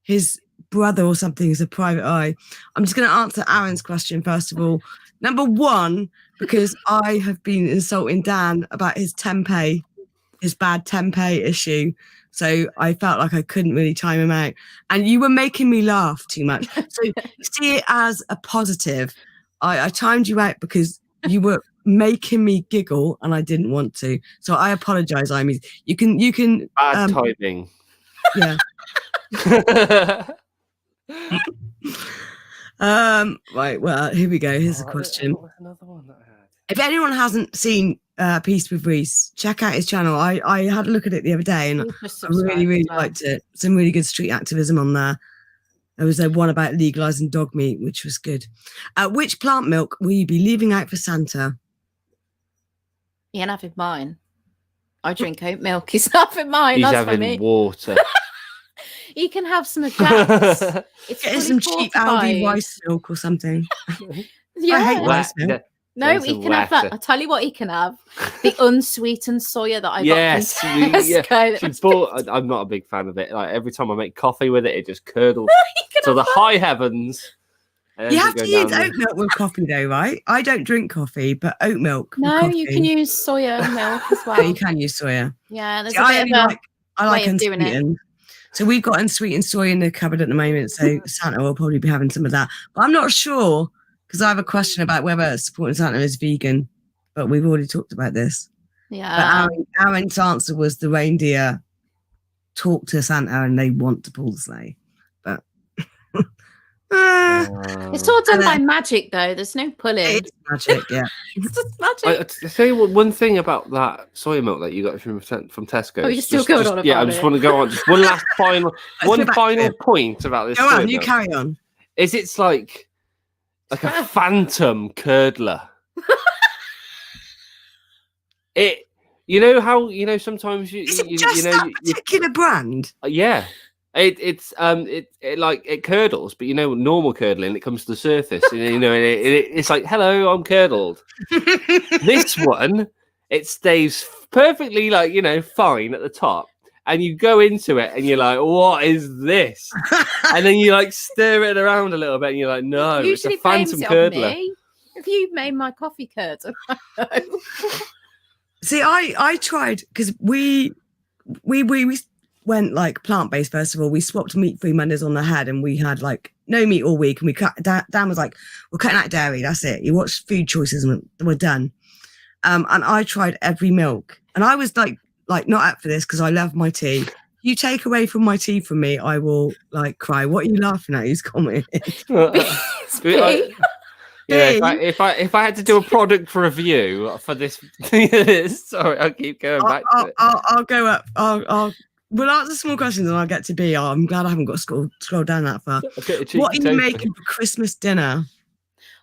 his brother or something as a private eye. I'm just going to answer Aaron's question first of all. Number one, because I have been insulting Dan about his tempeh, his bad tempeh issue. So I felt like I couldn't really time him out. And you were making me laugh too much. So see it as a positive. I timed you out because you were making me giggle and I didn't want to. So I apologize, Amy. You can bad timing. Yeah. Right, well, here we go. Here's a question. Another one that I had. If anyone hasn't seen Peace with Rhys, check out his channel. I had a look at it the other day and I really liked it. Some really good street activism on there. There was one about legalizing dog meat, which was good. Which plant milk will you be leaving out for Santa? He ain't having mine. I drink oat milk. He's having mine. He's That's having for me. water. He can have some of Jack's. It's get some cheap Aldi rice milk or something. Yeah. I hate rice milk. No, he can have that. I'll tell you what he can have. The unsweetened soya that I got from Tesco. I'm not a big fan of it. Like every time I make coffee with it, it just curdles to the high heavens. You have to use oat milk with coffee though, right? I don't drink coffee, but oat milk. No, you can use soya milk as well. You can use soya. Yeah, there's a bit of I like unsweetened. So we've got unsweetened soy in the cupboard at the moment. So Santa will probably be having some of that. But I'm not sure because I have a question about whether supporting Santa is vegan. but we've already talked about this. Yeah. But Aaron's answer was the reindeer talk to Santa and they want to pull the sleigh. But It's all done by magic, though. There's no pulling. it's magic, yeah. It's just magic. I tell you what, one thing about that soy milk that you got from Tesco. Oh, you're still going on about yeah, I it. just want to go on. Just one last final, go back to it. point about this. Go soy on, you milk. carry on. Is it's like a phantom curdler. You know how sometimes Is it just that particular brand? Yeah. It curdles, but normal curdling, it comes to the surface. It's like, hello, I'm curdled. This one, it stays perfectly fine at the top, and you go into it and you're like, what is this? And then you stir it around a little bit and you're like, no, Usually it's a phantom curdler. If you made my coffee curds, See, I tried because we went plant-based. First of all, we swapped meat-free Mondays on the head, and we had no meat all week. And Dan was like, "We're cutting out dairy. That's it." You watch food choices, and we're done. And I tried every milk, and I was like not up for this because I love my tea. You take away from my tea from me, I will cry. What are you laughing at? Who's commenting? Yeah, if I had to do a product review for this, sorry, I'll keep going back to it. I'll go up. We'll answer small questions and I'll get to B. I'm glad I haven't got to scroll down that far. What are you making for Christmas dinner?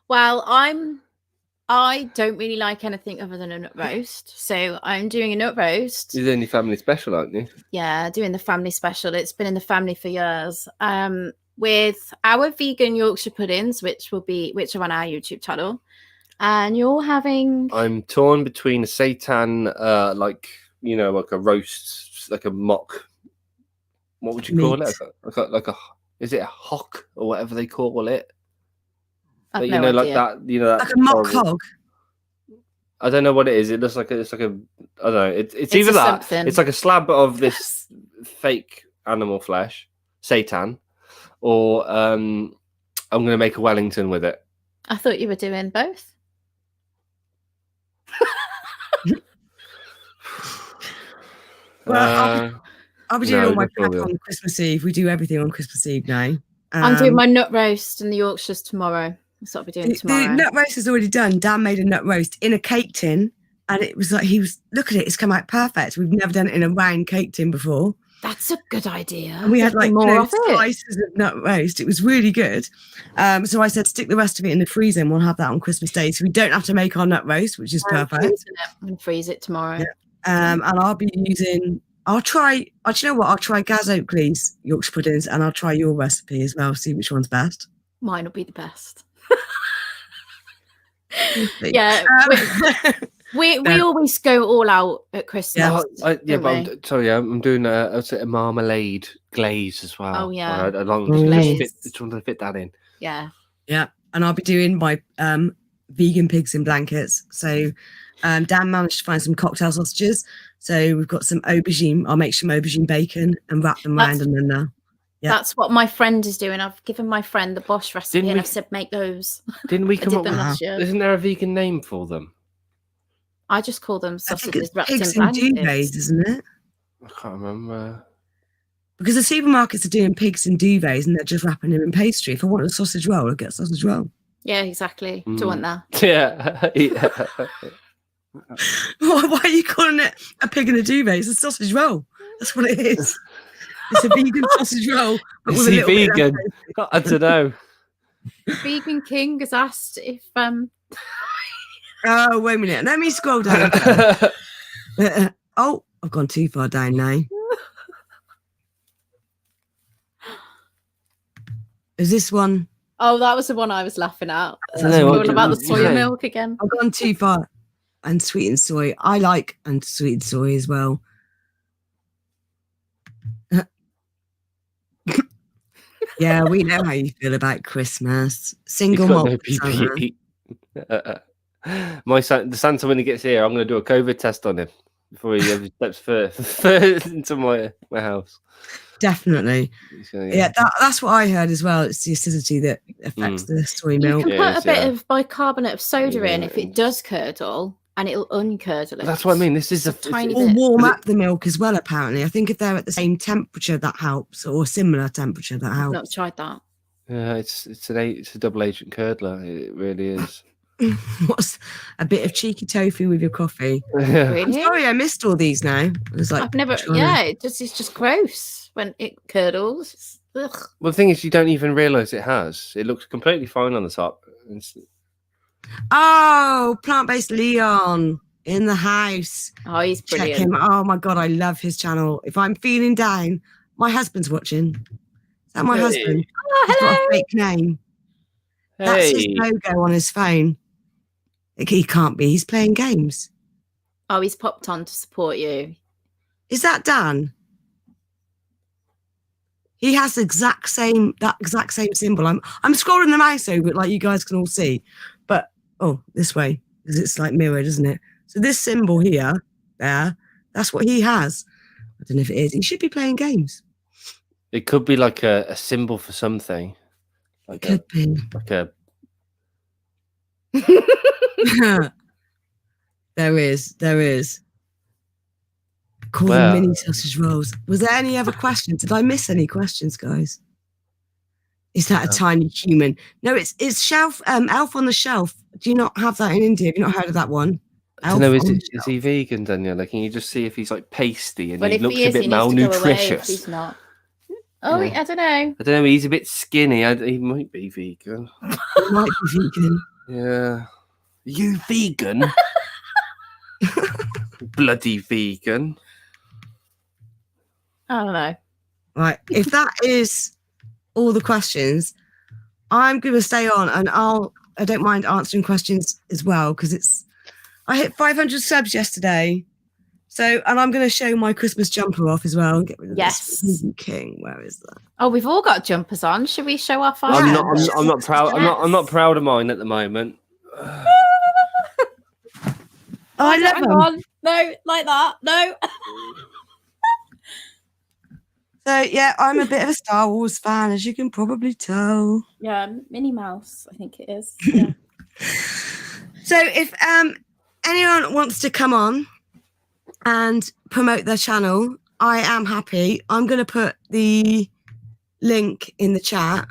Well, I don't really like anything other than a nut roast, so I'm doing a nut roast. You're doing your family special, aren't you? Yeah, doing the family special. It's been in the family for years. With our vegan Yorkshire puddings, which are on our YouTube channel, and you're having. I'm torn between a seitan, like a roast, like a mock. What would you call it? Like a is it a hock or whatever they call it? But no like idea. that, that like a mock hog. I don't know what it is. It looks like I don't know. It's either that. Something. It's like a slab of this fake animal flesh, seitan. Or I'm going to make a Wellington with it. I thought you were doing both. Well, I'll be doing all my prep on Christmas Eve. We do everything on ChristmasEve now. I'm doing my nut roast and the Yorkshires tomorrow. That's what I'll be doing tomorrow. The nut roast is already done. Dan made a nut roast in a cake tin, and it was look at it, it's come out perfect. We've never done it in a round cake tin before. That's a good idea. And we had more slices of nut roast. It was really good. So I said, stick the rest of it in the freezer and we'll have that on Christmas Day. So we don't have to make our nut roast, which is perfect. I'm going to freeze it tomorrow. Yeah. And I'll try Gaz Oakley's Yorkshire puddings and I'll try your recipe as well, see which one's best. Mine will be the best. Yeah. We always go all out at Christmas. I'm doing a marmalade glaze as well. Oh yeah, just wanted to fit that in. Yeah, and I'll be doing my vegan pigs in blankets. So Dan managed to find some cocktail sausages. So we've got some aubergine. I'll make some aubergine bacon and wrap them around and then that's what my friend is doing. I've given my friend the Bosch recipe and I've said make those. Didn't we come up with last year? Isn't there a vegan name for them? I just call them sausages wrapped in pigs blankets. and duvets, isn't it? I can't remember. Because the supermarkets are doing pigs and duvets and they're just wrapping them in pastry. If I want a sausage roll, I'll get a sausage roll. Yeah, exactly. Do you want that? Yeah. Why are you calling it a pig and a duvet? It's a sausage roll. That's what it is. It's a vegan sausage roll. Is he vegan? I don't know. Vegan King has asked if Oh, wait a minute. Let me scroll down. Oh, I've gone too far down now. Is this one? Oh, that was the one I was laughing at. What about the soy milk again. I've gone too far. And sweetened soy. I like and sweetened soy as well. Yeah, we know how you feel about Christmas. Single malt. No my son, the Santa, when he gets here, I'm going to do a COVID test on him before he ever steps first into my house. Definitely. Yeah, that's what I heard as well. It's the acidity that affects the soy milk. You can put a bit of bicarbonate of soda in if it does curdle. and it'll uncurdle it. That's what I mean. This is Just a tiny Or bit. warm up the milk as well, apparently. I think if they're at the same temperature, that helps, or similar temperature, that I've helps. not tried that. Yeah, it's a double agent curdler. It really is. What's a bit of cheeky tofu with your coffee? Yeah. I'm Really? sorry, I missed all these now. I was like, I've never. trying to- Yeah, it's just gross when it curdles. It's, ugh. Well, the thing is, you don't even realise it has. It looks completely fine on the top. Oh, Plant-Based Leon in the house. Oh, he's Check brilliant. him. Oh my god, I love his channel. If I'm feeling down, my husband's watching. Is that my Hey. husband? Oh, He's got a hello. fake name. That's his Hey, logo on his phone. He can't be. He's playing games. Oh, he's popped on to support you. Is that Dan? He has the exact same symbol. I'm scrolling the mouse over it like you guys can all see, but this way because it's like mirrored, isn't it? So this symbol here, that's what he has. I don't know if it is. He should be playing games. it could be like a symbol for something. Like Could be. There is. Call them Well- mini sausage rolls. Was there any other questions? Did I miss any questions, guys? Is that a tiny human? No, it's shelf. Elf on the Shelf. Do you not have that in India? Have you not heard of that one? I don't know. Elf on the Is Shelf. he vegan, Daniela? Can you just see if he's like pasty and Well, he if looks he a is, bit he needs to go away. If malnutritious? he's not. Oh, Yeah. I don't know. I don't know. He's a bit skinny. He might be vegan. It might be vegan. Yeah. You vegan? Bloody vegan. I don't know. Right. If that is all the questions, I'm going to stay on, and I don't mind answering questions as well because I hit 500 subs yesterday. So, and I'm going to show my Christmas jumper off as well and get rid of Yes. this Vegan King. Where is that? Oh, we've all got jumpers on. Should we show off our? I'm Yeah. not. I'm not proud. I'm not proud of mine at the moment. Oh, I love hang them. on. No, like that. No. So, yeah, I'm a bit of a Star Wars fan, as you can probably tell. Yeah, Minnie Mouse. I think it is. Yeah. So if anyone wants to come on and promote their channel, I am happy. I'm going to put the link in the chat.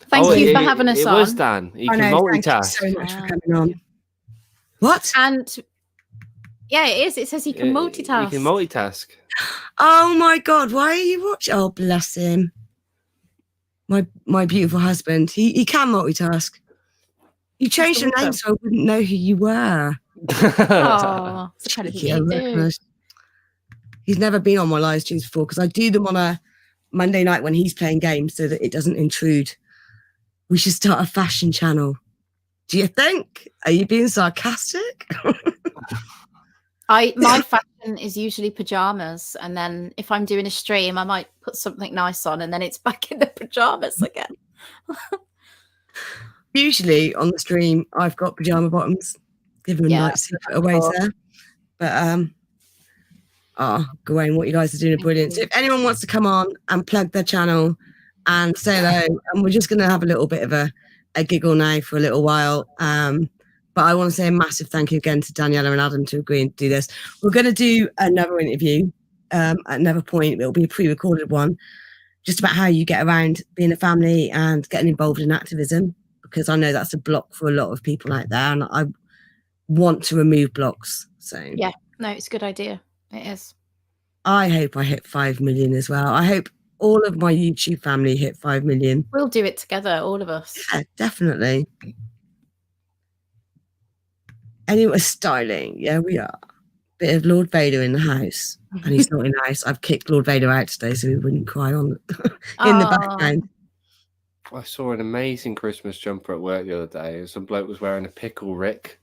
Thank you for it- having us It on. was Dan. He I can know, thank you multitask. so much for Wow. coming on. What? And yeah, it is. It says you can multitask. You can multitask. Oh my God! Why are you watching? Oh, bless him. My beautiful husband. He can multitask. You changed your name so I wouldn't know who you were. Oh, it's a Cheeky, I you do. recognise. He's never been on my live streams before because I do them on a Monday night when he's playing games so that it doesn't intrude. We should start a fashion channel. Do you think? Are you being sarcastic? My fashion is usually pajamas, and then if I'm doing a stream, I might put something nice on, and then it's back in the pajamas again. Usually on the stream, I've got pajama bottoms. Give them a Yeah, night secret away there. But Gawain, what you guys are doing are brilliant. So if anyone wants to come on and plug their channel and say hello, and we're just going to have a little bit of a giggle now for a little while. But I want to say a massive thank you again to Daniella and Adam to agreeing to do this. We're going to do another interview at another point. It'll be a pre-recorded one, just about how you get around being a family and getting involved in activism, because I know that's a block for a lot of people out there, and I want to remove blocks. So Yeah, no, it's a good idea. It is. I hope I hit 5 million as well. I hope all of my YouTube family hit 5 million. We'll do it together, all of us. Yeah, definitely. Anyway, styling. Yeah, we are. Bit of Lord Vader in the house. And he's not in the house. I've kicked Lord Vader out today so he wouldn't cry on in the Aw. background. I saw an amazing Christmas jumper at work the other day. Some bloke was wearing a Pickle Rick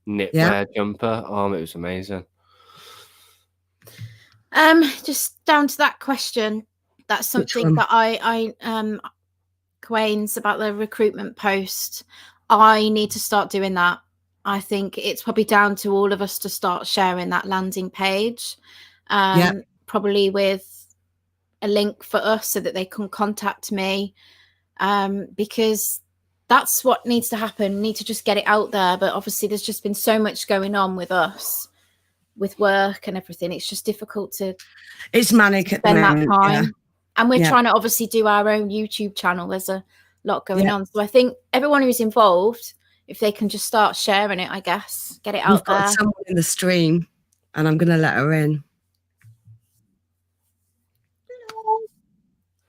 knitwear jumper. Oh, it was amazing. Just down to that question. That's something one? that I Gawain's about the recruitment post. I need to start doing that. I think it's probably down to all of us to start sharing that landing page. Probably with a link for us so that they can contact me. Because that's what needs to happen. Need to just get it out there. But obviously there's just been so much going on with us, with work and everything. It's just difficult to It's manic at the spend that moment, time. yeah. And we're Yeah. trying to obviously do our own YouTube channel. There's a lot going on. So I think everyone who's involved, if they can just start sharing it, I guess, get it We've out got there. someone in the stream, and I'm going to let her in.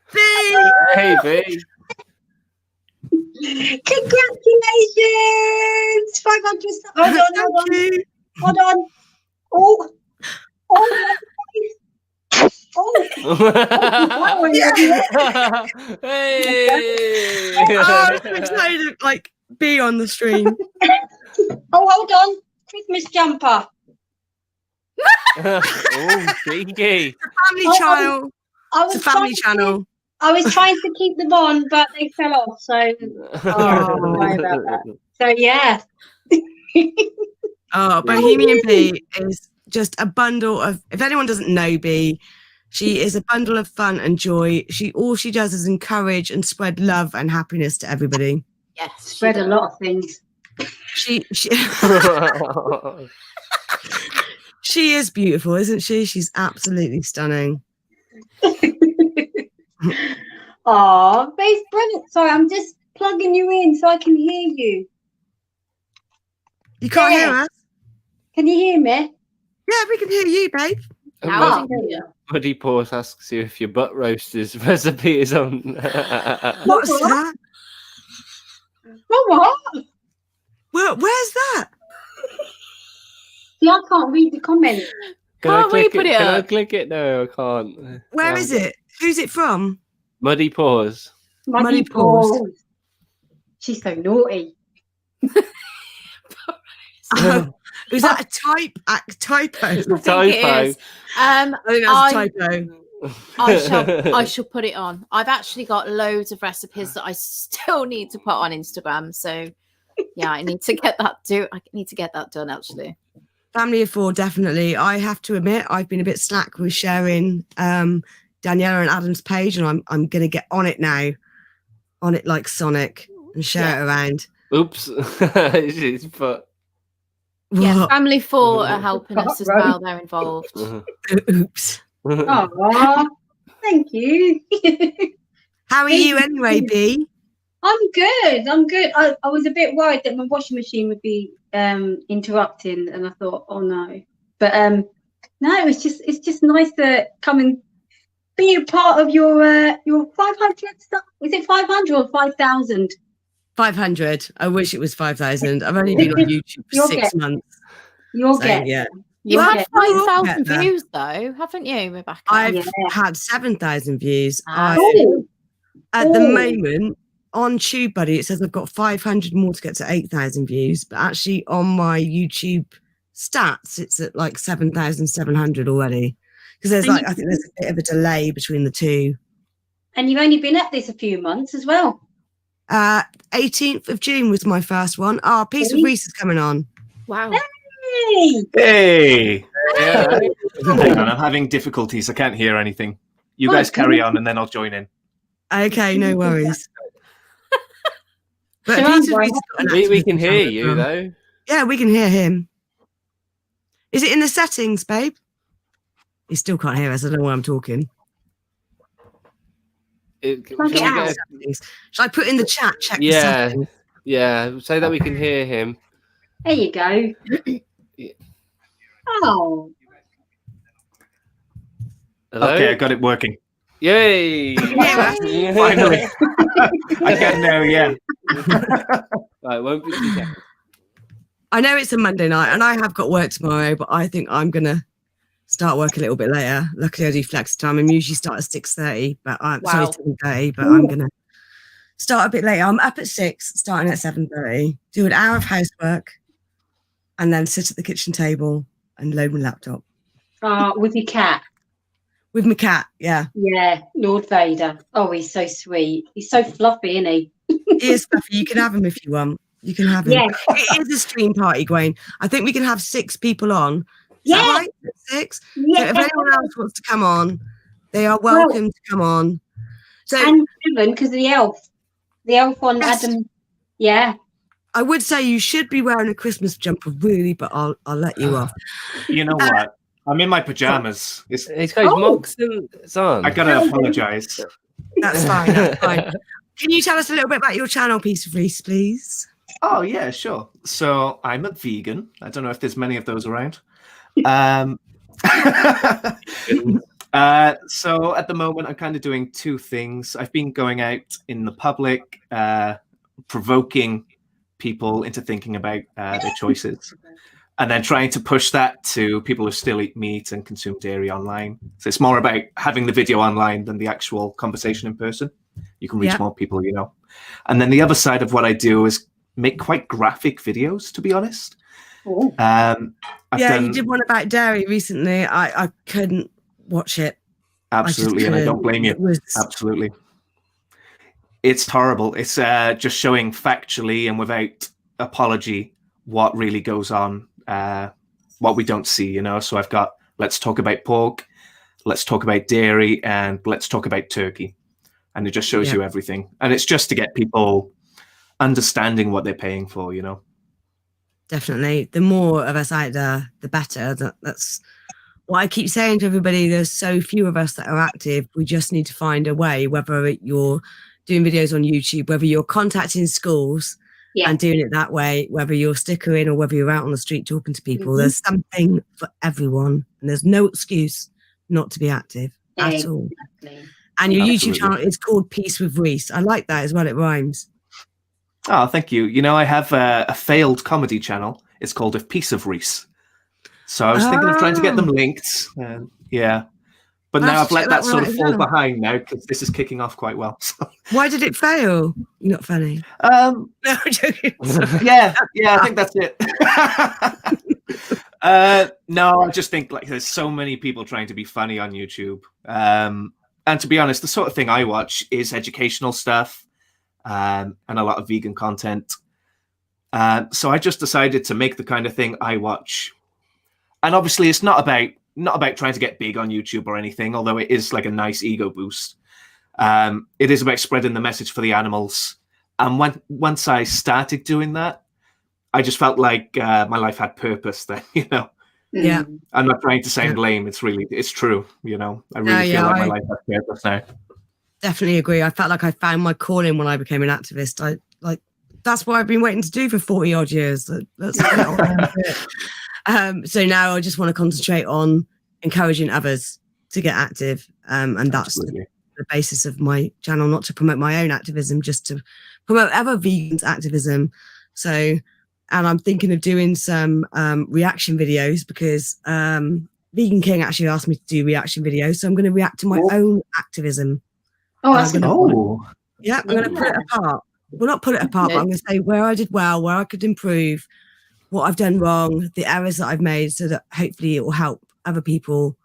Hello. Hey, B. Congratulations! 500 subs. Hold on, hold on. Thank you. Hold on. Oh, oh, oh. Hey. Oh, I'm so excited to like be on the stream. Oh, hold on. Christmas jumper. Oh, cheeky. Family channel. I It's a was family trying to- channel. I was trying to keep them on, but they fell off. So, sorry about that. So, yeah. Oh, Bohemian B is just a bundle of, if anyone doesn't know B, she is a bundle of fun and joy. All she does is encourage and spread love and happiness to everybody. Yes, Spread a lot of things. She she is beautiful, isn't she? She's absolutely stunning. Oh, it's brilliant. Sorry, I'm just plugging you in so I can hear you. You can't Yeah. hear us? Can you hear me? Yeah, we can hear you, babe. Loud and Oh, clear. Muddy Paws asks you if your butt roasters recipe is on. What's What? that? Oh, what? Where's that? See, I can't read the comments. Can't we put it Can I up? click it? No, I can't. Where is it? Who's it from? Muddy Paws. Muddy paws. She's so naughty. Is that a typo? It's a I think it typo. is. I think that's a typo. I shall put it on. I've actually got loads of recipes that I still need to put on Instagram. So yeah, I need to get that done actually. Family of 4, definitely. I have to admit, I've been a bit slack with sharing Daniella and Adam's page, and I'm going to get on it now, on it like Sonic, and share it around. Oops. But Yeah, What? Family 4 are helping us as well. They're involved. Oops. Oh, thank you. How are you anyway, B? I'm good. I'm good. I was a bit worried that my washing machine would be interrupting, and I thought, oh no. But no, it's just nice to come and be a part of your 500 stuff. Is it 500 or 5,000? 500. I wish it was 5,000. I've only been on YouTube for You'll 6 get- months. You'll So, get. yeah. You You'll had get. 5,000 there. views though, haven't you, Rebecca? I've Yeah. had 7,000 views. Oh. At the Oh. moment, on TubeBuddy, it says I've got 500 more to get to 8,000 views. But actually, on my YouTube stats, it's at like 7,700 already. Because there's I think there's a bit of a delay between the two. And you've only been at this a few months as well. 18th of June was my first one. Oh, Piece of Rhys is coming on. Wow. Hey. Hey! yeah. Hang on, I'm having difficulties. I can't hear anything. You guys carry on and then I'll join in. Okay, no worries. But So Piece of I'm Rhys has got an we activist can hear channel as you well. though. Yeah, we can hear him. Is it in the settings, babe? He still can't hear us. I don't know why I'm talking. Plug it shall we out. get Settings. Shall I put in the chat? Check the Yeah. settings. Yeah, so that we can hear him. There you go. Oh. Hello? Okay, I got it working. Yay! Yeah. Finally. I can now, yeah. Right, won't be 2 seconds. I know it's a Monday night and I have got work tomorrow, but I think I'm going to start work a little bit later. Luckily, I do flex time. I'm usually start at 6:30, but I'm sorry, Wow. 7:30, but I'm going to start a bit later. I'm up at 6, starting at 7:30, do an hour of housework, and then sit at the kitchen table and load my laptop. With your cat. With my cat, yeah. Yeah, Lord Vader. Oh, he's so sweet. He's so fluffy, isn't he? He is fluffy. You can have him if you want. You can have him. Yeah. It is a stream party, Gwen. I think we can have 6 people on. Is that Yeah. right? 6? So Yeah. if anyone else wants to come on, they are welcome to come on. So And 7 because of the elf. The elf on Yes. Adam. Yeah. I would say you should be wearing a Christmas jumper, really, but I'll let you off. You know what? I'm in my pajamas. He's got his moccasins on. I gotta apologize. That's fine. That's fine. Can you tell us a little bit about your channel, piece of Rhys, please? Oh yeah, sure. So I'm a vegan. I don't know if there's many of those around. So at the moment, I'm kind of doing two things. I've been going out in the public, provoking people into thinking about their choices, and then trying to push that to people who still eat meat and consume dairy online. So it's more about having the video online than the actual conversation in person. You can reach more people, you know. And then the other side of what I do is make quite graphic videos, to be honest. Oh. You did one about dairy recently. I couldn't watch it. Absolutely, and I don't blame you. Absolutely. It's horrible. It's just showing factually and without apology what really goes on, what we don't see, you know. So I've got, let's talk about pork, let's talk about dairy, and let's talk about turkey. And it just shows you everything. And it's just to get people understanding what they're paying for, you know. Definitely. The more of us out there, the better. That's what I keep saying to everybody. There's so few of us that are active. We just need to find a way, whether you're doing videos on YouTube, whether you're contacting schools and doing it that way, whether you're stickering or whether you're out on the street talking to people. There's something for everyone. And there's no excuse not to be active at all. And your YouTube channel is called Peace with Rhys. I like that as well. It rhymes. Oh, thank you. You know, I have a failed comedy channel. It's called A Piece of Rhys. So I was thinking of trying to get them linked. But now I've let that sort of fall behind now because this is kicking off quite well. So. Why did it fail? You're not funny. No, I'm joking. yeah, I think that's it. No, I just think like there's so many people trying to be funny on YouTube. And to be honest, the sort of thing I watch is educational stuff and a lot of vegan content. So I just decided to make the kind of thing I watch. And obviously it's not about trying to get big on YouTube or anything, although it is like a nice ego boost. It is about spreading the message for the animals. And once I started doing that, I just felt like my life had purpose then, you know. Yeah. I'm not trying to sound lame. It's true, you know. I really feel like my life has purpose now. Definitely agree. I felt like I found my calling when I became an activist. That's what I've been waiting to do for 40 odd years. Let's get on it. So now I just want to concentrate on encouraging others to get active. And that's the basis of my channel, not to promote my own activism, just to promote other vegans' activism. So, and I'm thinking of doing some reaction videos because Vegan King actually asked me to do reaction videos. So I'm going to react to my own activism. Oh, that's I'm going to put it apart. Well, not put it apart, but I'm going to say where I did well, where I could improve, what I've done wrong, the errors that I've made, so that hopefully it will help other people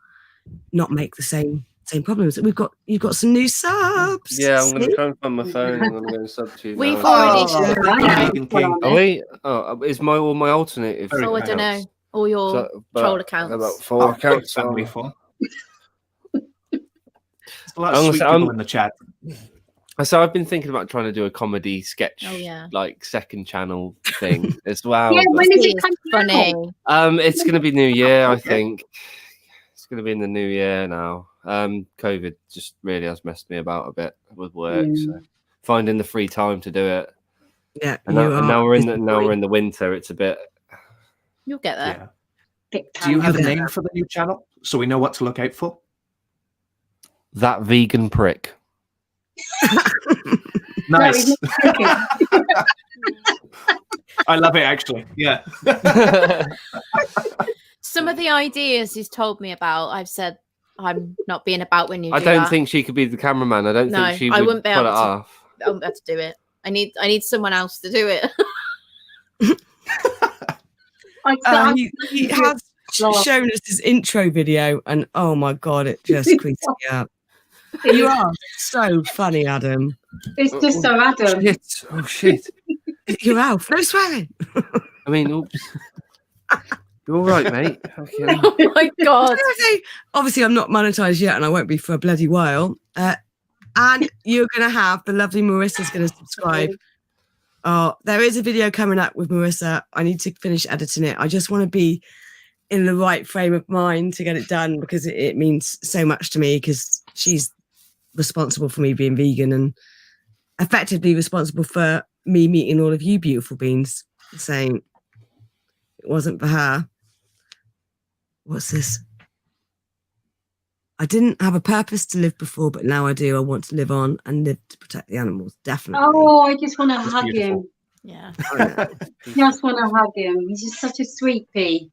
not make the same problems. You've got some new subs. Yeah, I'm going to try and find my phone and I'm going to sub to you. We've already. Are we? Oh, is all my alternative? Oh, I don't know. All your troll accounts. About 4 accounts. Family 4. There's a lot of sweet people in the chat. So I've been thinking about trying to do a comedy sketch, like second channel thing as well. Yeah, when is it funny? It's going to be New Year, I think. It's going to be in the New Year now. COVID just really has messed me about a bit with work, so finding the free time to do it. Yeah, and now we're in the winter. It's a bit. You'll get there. Yeah. Do you have a name for the new channel so we know what to look out for? That vegan prick. Nice. I love it, actually. Yeah. Some of the ideas he's told me about, I've said I'm not being about when you do I don't that. think she could be the cameraman. I don't think she would wouldn't be able pull it to. off. I wouldn't be able to do it. I need someone else to do it. He has shown us his intro video, and oh my god, it just creeps me up. You are so funny, Adam. It's just so Adam. Shit. Oh shit! You're Alf. No swearing. I mean, oops. You're all right, mate. Okay. Oh my god! Obviously, I'm not monetized yet, and I won't be for a bloody while. And you're gonna have the lovely Marissa's gonna subscribe. Oh, there is a video coming up with Marissa. I need to finish editing it. I just want to be in the right frame of mind to get it done because it means so much to me because she's responsible for me being vegan and effectively responsible for me meeting all of you beautiful beings. Saying it wasn't for her. What's this? I didn't have a purpose to live before, but now I do. I want to live on and live to protect the animals. Definitely. Oh, I just want to That's hug beautiful. him. Yeah. Just want to hug him. He's just such a sweet pea.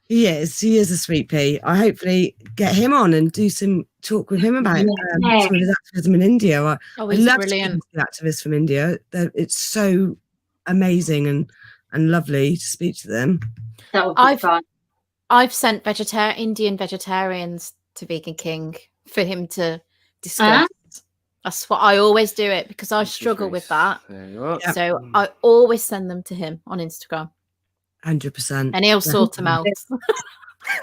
He is a sweet pea. I hopefully get him on and do some talk with him about some of his activism in India. I Oh, he's love brilliant. the activists from India. It's so amazing and lovely to speak to them. That would be fun. I've sent Indian vegetarians to Vegan King for him to discuss. That's what I always do it because I struggle with that. There you are. Yep. So I always send them to him on Instagram 100%. and he'll sort them out.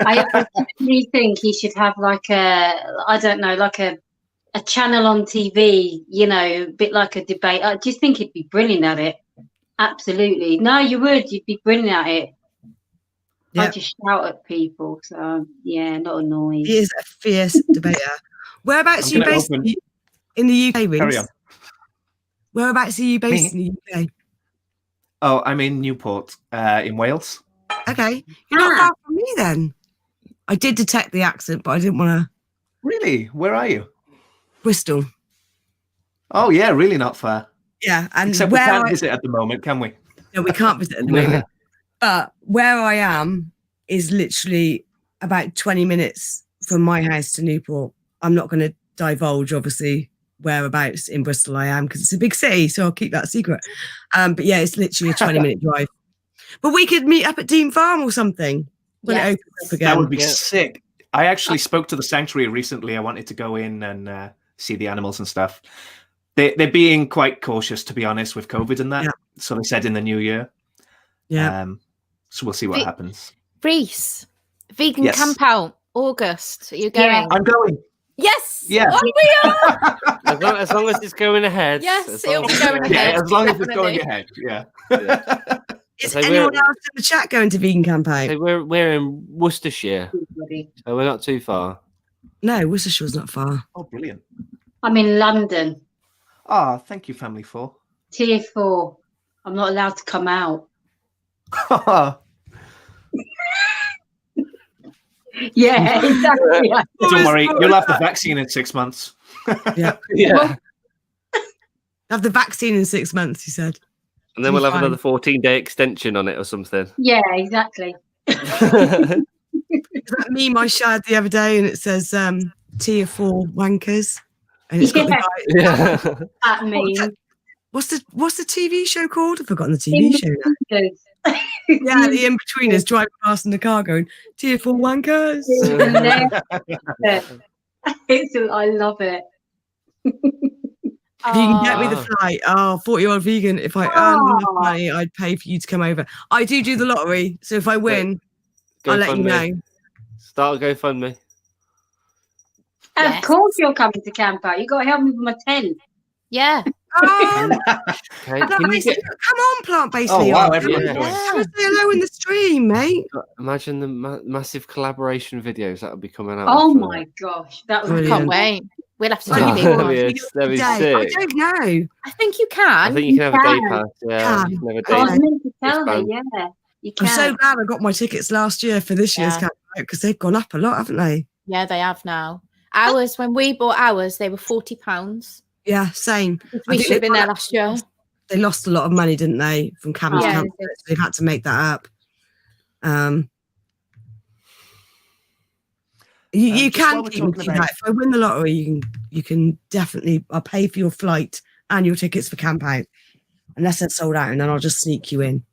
I actually think he should have like a channel on TV, you know, a bit like a debate. I just think he'd be brilliant at it. Absolutely. No, you would. You'd be brilliant at it. Yep. I just shout at people. So, yeah, not annoying. He is a fierce debater. Whereabouts are you based in the UK, Rhys? Carry on. Whereabouts are you based in the UK? Oh, I'm in Newport, in Wales. Okay. You're not far from me then. I did detect the accent, but I didn't want to. Really? Where are you? Bristol. Oh, yeah, really not far. Yeah. And Except we where can't visit at the moment, can we? No, we can't visit at the moment. But where I am is literally about 20 minutes from my house to Newport. I'm not going to divulge, obviously, whereabouts in Bristol I am because it's a big city, so I'll keep that secret. But yeah, it's literally a 20-minute drive. But we could meet up at Dean Farm or something when it opens up again. That would be sick. I actually spoke to the sanctuary recently. I wanted to go in and see the animals and stuff. They're being quite cautious, to be honest, with COVID and that. Yeah. So they said in the new year. Yeah. So we'll see what happens. Rhys, vegan camp out, August. Are you going? Yeah. I'm going. Yes. Yeah. Oh, we are. As long as it's going ahead. Yes, it'll be going ahead. Yeah, as long as it's going ahead. Yeah. Is anyone else in the chat going to vegan camp out? So we're in Worcestershire, so we're not too far. No, Worcestershire's not far. Oh, brilliant. I'm in London. Oh, thank you, Family 4. Tier 4. I'm not allowed to come out. Yeah, exactly. Don't worry, you'll have the vaccine in 6 months. Yeah. Have the vaccine in 6 months, he said. And then we'll have another 14-day extension on it or something. Yeah, exactly. Is that meme I shared the other day and it says tier 4 wankers? And it's got the guy. That meme. What's the TV show called? I've forgotten the TV show now. Yeah, the in-betweeners driving past in the car going, tier 4 wankers. I love it. If you can get me the flight, 40-year-old vegan, if I earn enough money, I'd pay for you to come over. I do the lottery, so if I win, I'll let you know. Start a GoFundMe. Of course you're coming to camp out. You got to help me with my tent. Yeah. Come on, Plant-Based Leon. Wow, everyone. Come and say hello in the stream, mate. Imagine the massive collaboration videos that will be coming out. Oh my gosh. That was Can't wait. We'll have to do that'd be sick. I don't know. I think you can. I think you can have a day pass. Yeah, you can have a day I was pass. meant to tell me, yeah. You can. I'm so glad I got my tickets last year for this year's camp out because they've gone up a lot, haven't they? Yeah, they have now. Ours, when we bought ours, they were £40. Yeah, same. We should have been there last year. They lost a lot of money, didn't they, from camp to camp? They've had to make that up. You can keep me that. If I win the lottery, you can definitely. I'll pay for your flight and your tickets for camp out, unless they're sold out, and then I'll just sneak you in.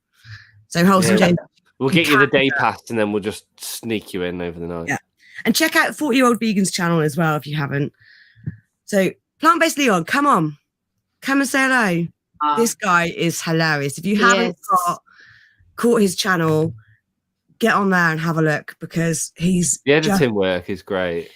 So Wholesome James, we'll get you the day pass, and then we'll just sneak you in over the night. Yeah, and check out 40-Year-Old Vegan's channel as well if you haven't. So Plant-Based Leon, come on, come and say hello. This guy is hilarious. If you haven't caught his channel, get on there and have a look because the editing work is great.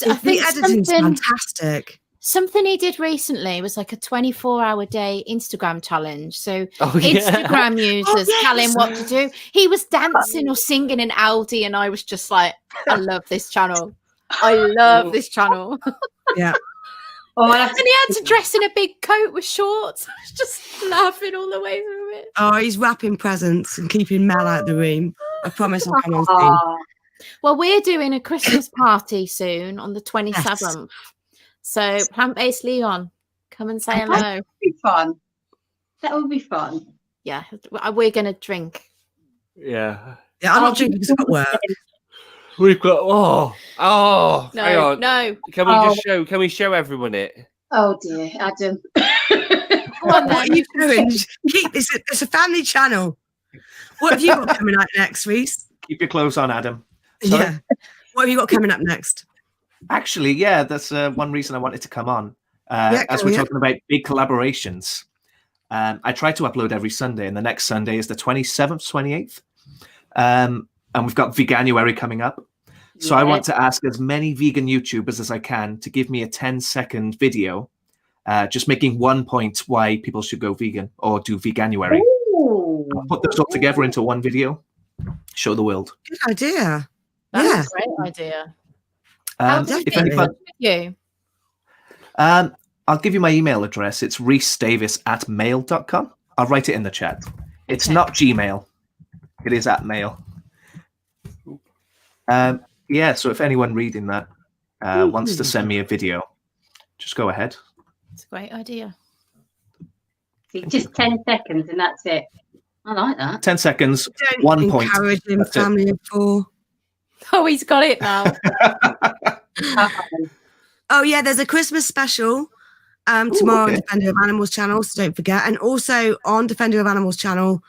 I think the editing's fantastic. Something he did recently was like a 24-hour day Instagram challenge. So Oh, yeah. Instagram users yes. tell him what to do. He was dancing or singing in Aldi, and I was just like, I love this channel. I love this channel. Yeah. Oh, And he had to dress in a big coat with shorts. I was just laughing all the way through it. Oh, he's wrapping presents and keeping Mel out of the room. I promise I'll come on soon. Oh, Well, we're doing a Christmas party soon on the 27th. So Plantbased Leon, come and say hello. that would be fun. That would be fun. Yeah, we're going to drink. Yeah. Yeah, I'm not drinking because I've got work. We've got hang No, on. no. Can we just show? Can we show everyone it? Oh dear, Adam. Come on What then. are you doing? Keep this. It's a family channel. What have you got coming up next, Rhys? Keep your clothes on, Adam. Sorry? Yeah. What have you got coming up next? Actually, yeah, that's one reason I wanted to come on. Yeah, As go we're ahead. talking about big collaborations, I try to upload every Sunday, and the next Sunday is the 27th, 28th. And we've got Veganuary coming up. So I want to ask as many vegan YouTubers as I can to give me a 10-second video, just making one point why people should go vegan or do Veganuary. Ooh. I'll put those all together into one video, show the world. Good idea. That's Yeah. a great idea. How do we If get in anybody, touch with you? I'll give you my email address. It's rhysdavis@mail.com. I'll write it in the chat. It's Okay. not Gmail. It is at mail. Yeah, so if anyone reading that wants to send me a video, just go ahead. It's a great idea. Just 10 seconds and that's it. I like that. 10 seconds, Don't 1 point. encourage him, That's it. family of 4. Oh, he's got it now. Oh yeah, there's a Christmas special tomorrow okay. on Defender of Animals channel, so don't forget. And also on Defender of Animals channel,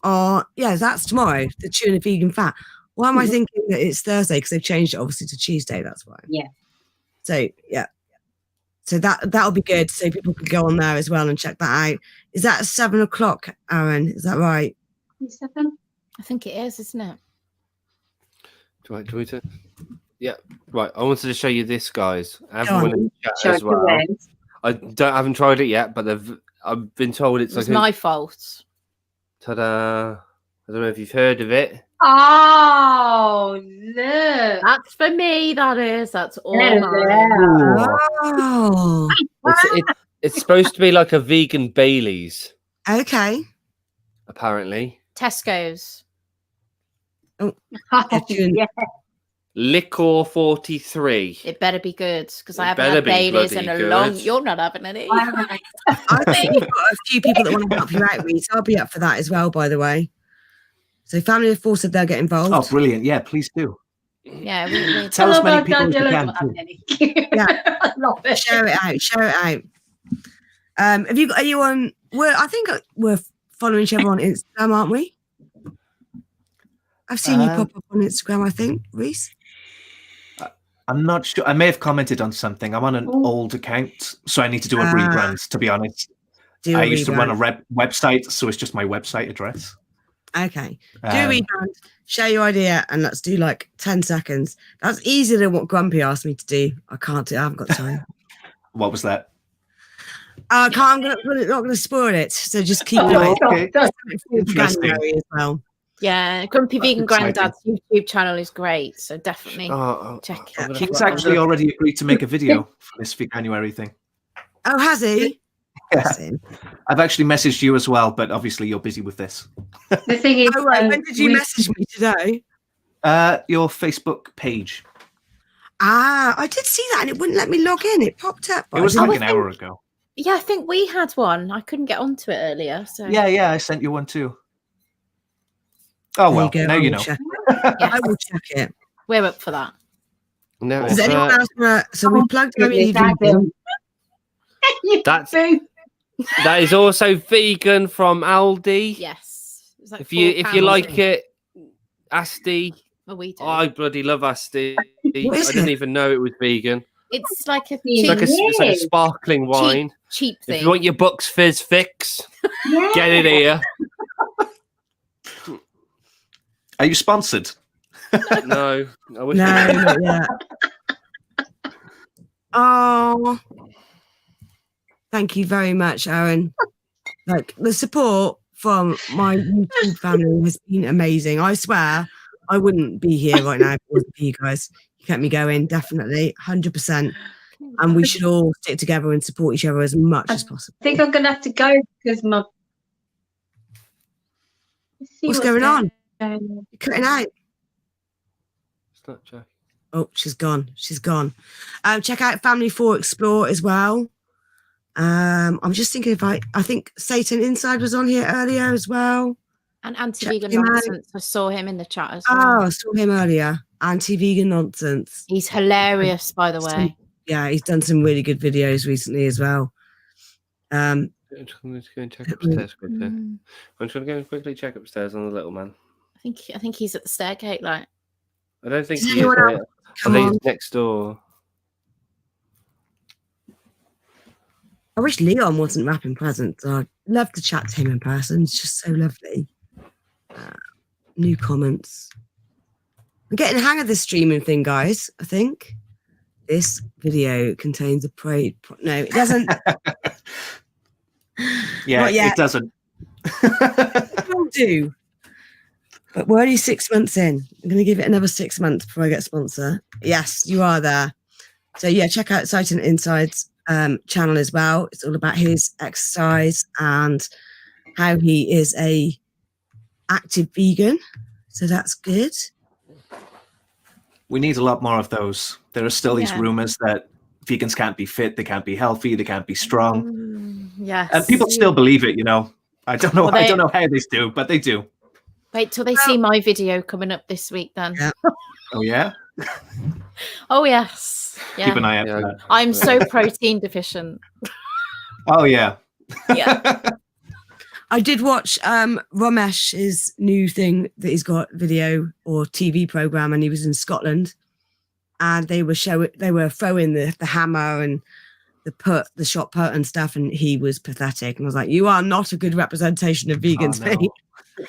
that's tomorrow, the tuna vegan fat. Why am I thinking that it's Thursday? Because they've changed it obviously to Tuesday, that's why. Yeah. So yeah. So that'll be good. So people can go on there as well and check that out. Is that 7:00, Aaron? Is that right? 7? I think it is, isn't it? Do we yeah. Right. I wanted to show you this, guys. on. Everyone in the chat Show as it to well. them. I haven't tried it yet, but I've been told it's It was like my fault. ta-da. I don't know if you've heard of it. Oh, look. That's for me, that is. That's all There mine. Oh, It's supposed to be like a vegan Baileys, okay. apparently. Tesco's. Oh, Yeah. yeah. Liquor 43. It better be good because I It haven't better had be Baileys in bloody a long. good. You're not having any. I think you've got a few people that want to help you out, Rhys. I'll be up for that as well, by the way. So family of 4 said they'll get involved. Oh, brilliant. Yeah, please do. Yeah, we Tell as many Oh, people as you can. Yeah. I love it. Share it out. Share it out. Have you got? Are you on? I think we're following each other on Instagram, aren't we? I've seen you pop up on Instagram. I think, Rhys. I'm not sure. I may have commented on something. I'm on an old account, so I need to do a rebrand, to be honest. I used to run a website, so it's just my website address. Okay. Do a rebrand, share your idea, and let's do like 10 seconds. That's easier than what Grumpy asked me to do. I can't do it. I haven't got time. What was that? I can't. I'm not going to spoil it. So just keep it. Okay. Interesting. January as well. Yeah, Grumpy Vegan exciting. Granddad's YouTube channel is great, so definitely check it. I'm gonna He's fi- actually already agreed to make a video for this Veganuary thing. Oh, has he? Yeah. I've actually messaged you as well, but obviously you're busy with this. The thing is, Oh, right. When did you message me today? Your Facebook page. I did see that and it wouldn't let me log in. It popped up. It was I like an think- hour ago. Yeah, I think we had one. I couldn't get onto it earlier. So Yeah, I sent you one too. Oh, well, There now I you will know. check it. I will check it. we're up for that. No, Does it's, anyone else want to? So we plugged in goodness, vegan. Adam. That's Boo. that is also vegan from Aldi. Yes. It's like If you £4, like it, Asti. well, we do. I bloody love Asti. What is I didn't it? even know it was vegan. It's like a It's cheap, like it's like a Yes. sparkling wine. cheap If thing. you want your Bucks Fizz fix, Yeah. get it here. Are you sponsored? No, I wish. No, not yet. Oh, Thank you very much, Aaron. Like, the support from my YouTube family has been amazing. I swear I wouldn't be here right now if it wasn't for you guys. You kept me going, definitely, 100%. And we should all stick together and support each other as much as possible. I think I'm gonna have to go because my. What's going on? You're cutting out. It's not Jack. Oh, she's gone. She's gone. Check out Family 4 Explore as well. I'm just thinking if I think Satan Inside was on here earlier as well. And anti-vegan him out. nonsense. I saw him in the chat as well. Oh, I saw him earlier. Anti-vegan nonsense. He's hilarious, by the way. Yeah, he's done some really good videos recently as well. I'm just going to go and check upstairs quickly. I'm just going to go and quickly check upstairs on the little man. I think he's at the stairgate, like. I don't think Is he is. anyone I else? think he's next door. I wish Leon wasn't wrapping presents. I'd love to chat to him in person. It's just so lovely. New comments. I'm getting the hang of this streaming thing, guys. I think this video contains a no, it doesn't. Yeah, it doesn't. It will do. But we're only 6 months in. I'm going to give it another 6 months before I get a sponsor. Yes, you are there. So yeah, check out Satan Inside's channel as well. It's all about his exercise and how he is a active vegan. So that's good. We need a lot more of those. There are still these rumors that vegans can't be fit, they can't be healthy, they can't be strong. Yes. And people still believe it, you know. I don't know. Well, I don't know how they do, but they do. Wait till they see my video coming up this week, then. Yeah. Oh yeah. Oh yes. Yeah. Keep an eye out for that. I'm so protein deficient. Oh yeah. Yeah. I did watch Ramesh's new thing that he's got, video or TV program, and he was in Scotland, and they were throwing the hammer and the shot put and stuff, and he was pathetic. And I was like, you are not a good representation of vegans, mate.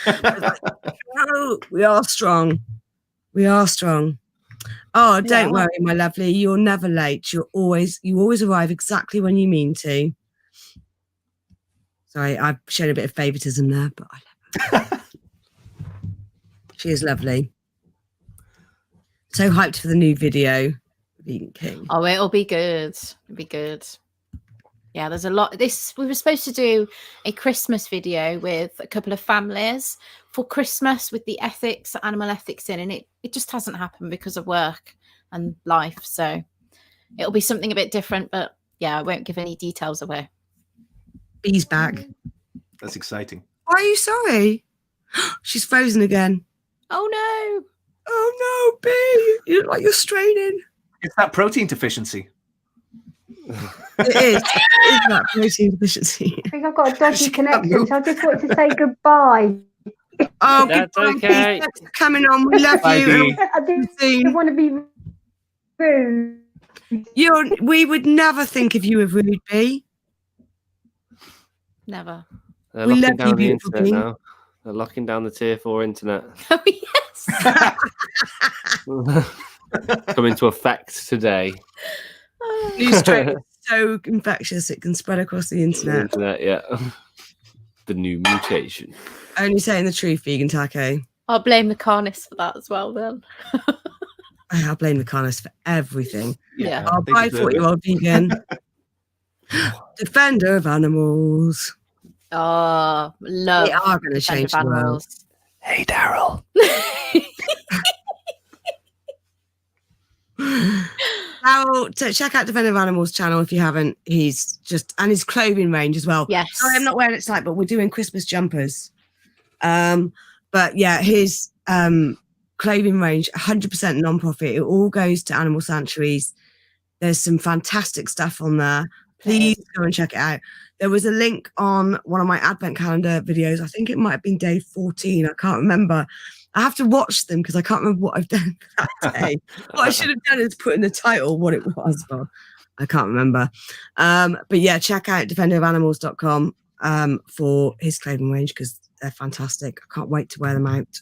Like, no, we are strong. We are strong. Oh, don't worry, my lovely. You're never late. You always arrive exactly when you mean to. Sorry, I've shown a bit of favoritism there, but I love her. She is lovely. So hyped for the new video, Vegan King. Oh, it'll be good. It'll be good. Yeah, there's a lot. We were supposed to do a Christmas video with a couple of families for Christmas with the animal ethics in, and it just hasn't happened because of work and life. So it'll be something a bit different, but yeah, I won't give any details away. Bee's back. That's exciting. Why are you sorry? She's frozen again. Oh no. Oh no, Bee. You look like you're straining. It's that protein deficiency. It is that protein deficiency. I think I've got a dodgy connection, so I just wanted to say goodbye. Oh, that's goodbye, okay. Bee. Thanks for coming on. We love you. I didn't want to be rude. We would never think of you as rude, Bee. Never. They're We locking love you, down the beautiful internet Bee. now. They're locking down the tier 4 internet. Oh yes. Coming into effect today. New strain is so infectious it can spread across the internet. Yeah. The new mutation. Only saying the truth, Vegan Taco. I'll blame the carnists for that as well then. I'll blame the carnists for everything. Yeah. I'll they buy deserve 40-year-old vegan. Defender of animals. Oh, love. They are going to change the world. Hey, Daryl. Now, to check out Defender of Animals channel if you haven't. He's just, and his clothing range as well. Yes. Sorry, I'm not wearing it tonight, but we're doing Christmas jumpers. But yeah, his clothing range, 100% non-profit. It all goes to animal sanctuaries. There's some fantastic stuff on there. Please go and check it out. There was a link on one of my advent calendar videos. I think it might have been day 14. I can't remember. I have to watch them because I can't remember what I've done that day. What I should have done is put in the title what it was, but I can't remember. But yeah, check out defenderofanimals.com for his clothing range because they're fantastic. I can't wait to wear them out.